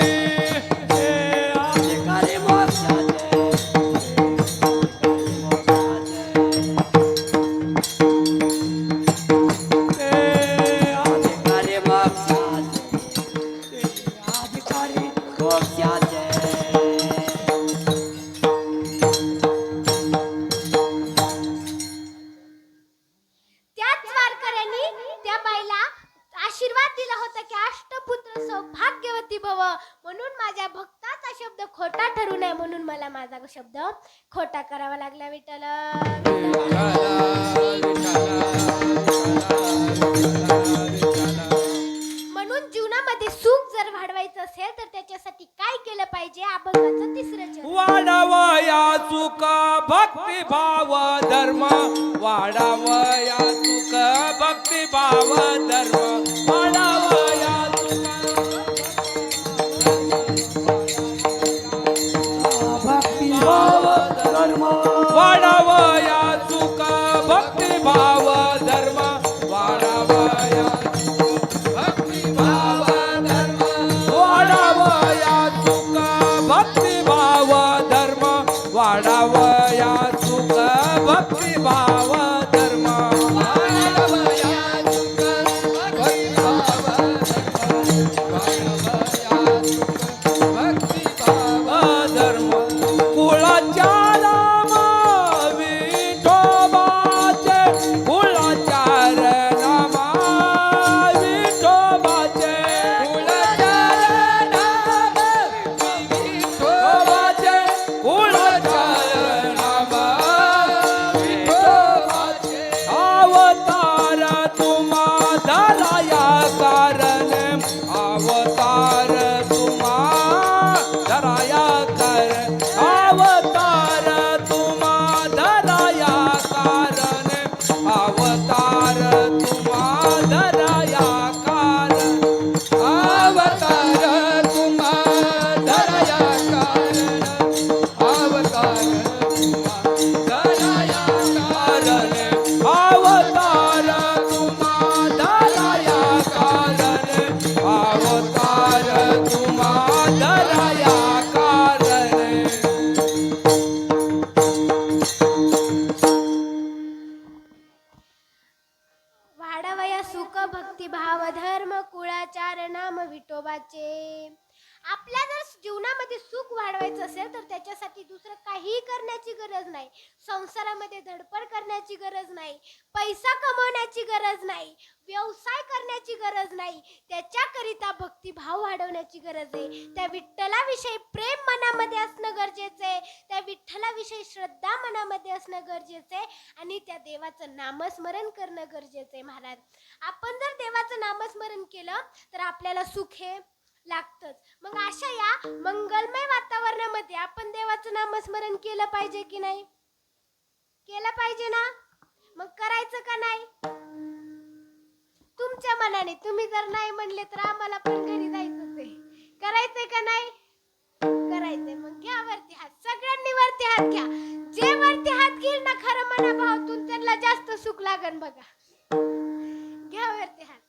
अधिकारी मोक्षाचे अधिकारी मोक्षाचे की अष्टपुत्र सौभाग्यवती भव. म्हणून माझ्या भक्ताचा शब्द खोटा ठरू नये म्हणून मला माझा शब्द खोटा करावा लागला. विठ्ठल म्हणून जीवनामध्ये सुख जर वाढवायचं असेल तर त्याच्यासाठी काय केलं पाहिजे? अभंगाचं तिसरं चरण. वाढावया सुख भक्ती भाव धर्म वाढावया सुख भक्ती भाव धर्म वाढावया भक्ती भाव धर्म वाढावया सुख भक्ती भाव धर्म वाढावया भक्ती भाव धर्म वाढावया सुख भक्ती भाव धर्म वाढावया सुख भक्ती भाव धर्म वाढावया सुख भक्ती भाव भक्ती भाव धर्म कुळाच्या राम विठोबाचे कुळाचार नाम विठोबाचे कुळाचार नाम विठोबाचे कुळाचार नाम विठोबाचे अवतार तुम्हा धराया कारण अवतार तुम्हा धराया कारण अवतार तुम्हा धराया कारण अवतार तुम्हा धराया कारण अवतार तुम्हा धराया कारण अवतार तुम्हा धराया कारण अवतार तुम्हा धराया कारण अवतार तुम्हा धराया कारण वाढावया सुख भक्ती भाव धर्म कुळाचार नाम विठोबाचे. आपल्या जर जीवनामध्ये सुख वाढवायचं असेल तर त्याच्यासाठी दुसरं काही करण्याची गरज नाही. संसारामध्ये धडपड करण्याची गरज नाही, पैसा कमवण्याची गरज नाही, व्यवसाय करण्याची गरज नाही. त्याच्याकरिता भक्तिभाव वाढवण्याची गरज आहे. त्या विठ्ठलाविषयी प्रेम मनामध्ये असणं गरजेचं आहे. त्या विठ्ठलाविषयी श्रद्धा मनामध्ये असणं गरजेचं आहे आणि त्या देवाचं नामस्मरण करणं गरजेचं आहे. महाराज, आपण जर देवाचं नामस्मरण केलं तर आपल्याला सुख हे लागतच. मग अशा या मंगलमय वातावरणामध्ये आपण देवाचं नामस्मरण केलं पाहिजे की नाही? केलं पाहिजे ना? मग करायचं का नाही? तुमच्या मनाने. तुम्ही जर नाही म्हणले तर आम्हाला पण घरी जायचंच आहे. करायचंय का नाही? करायचंय. मग घ्या वरती हात, सगळ्यांनी वरती हात घ्या. जे वरती हात घेईल ना खरं मनाभावातून त्यांना जास्त सुख लागन बघा. घ्या वरती हात.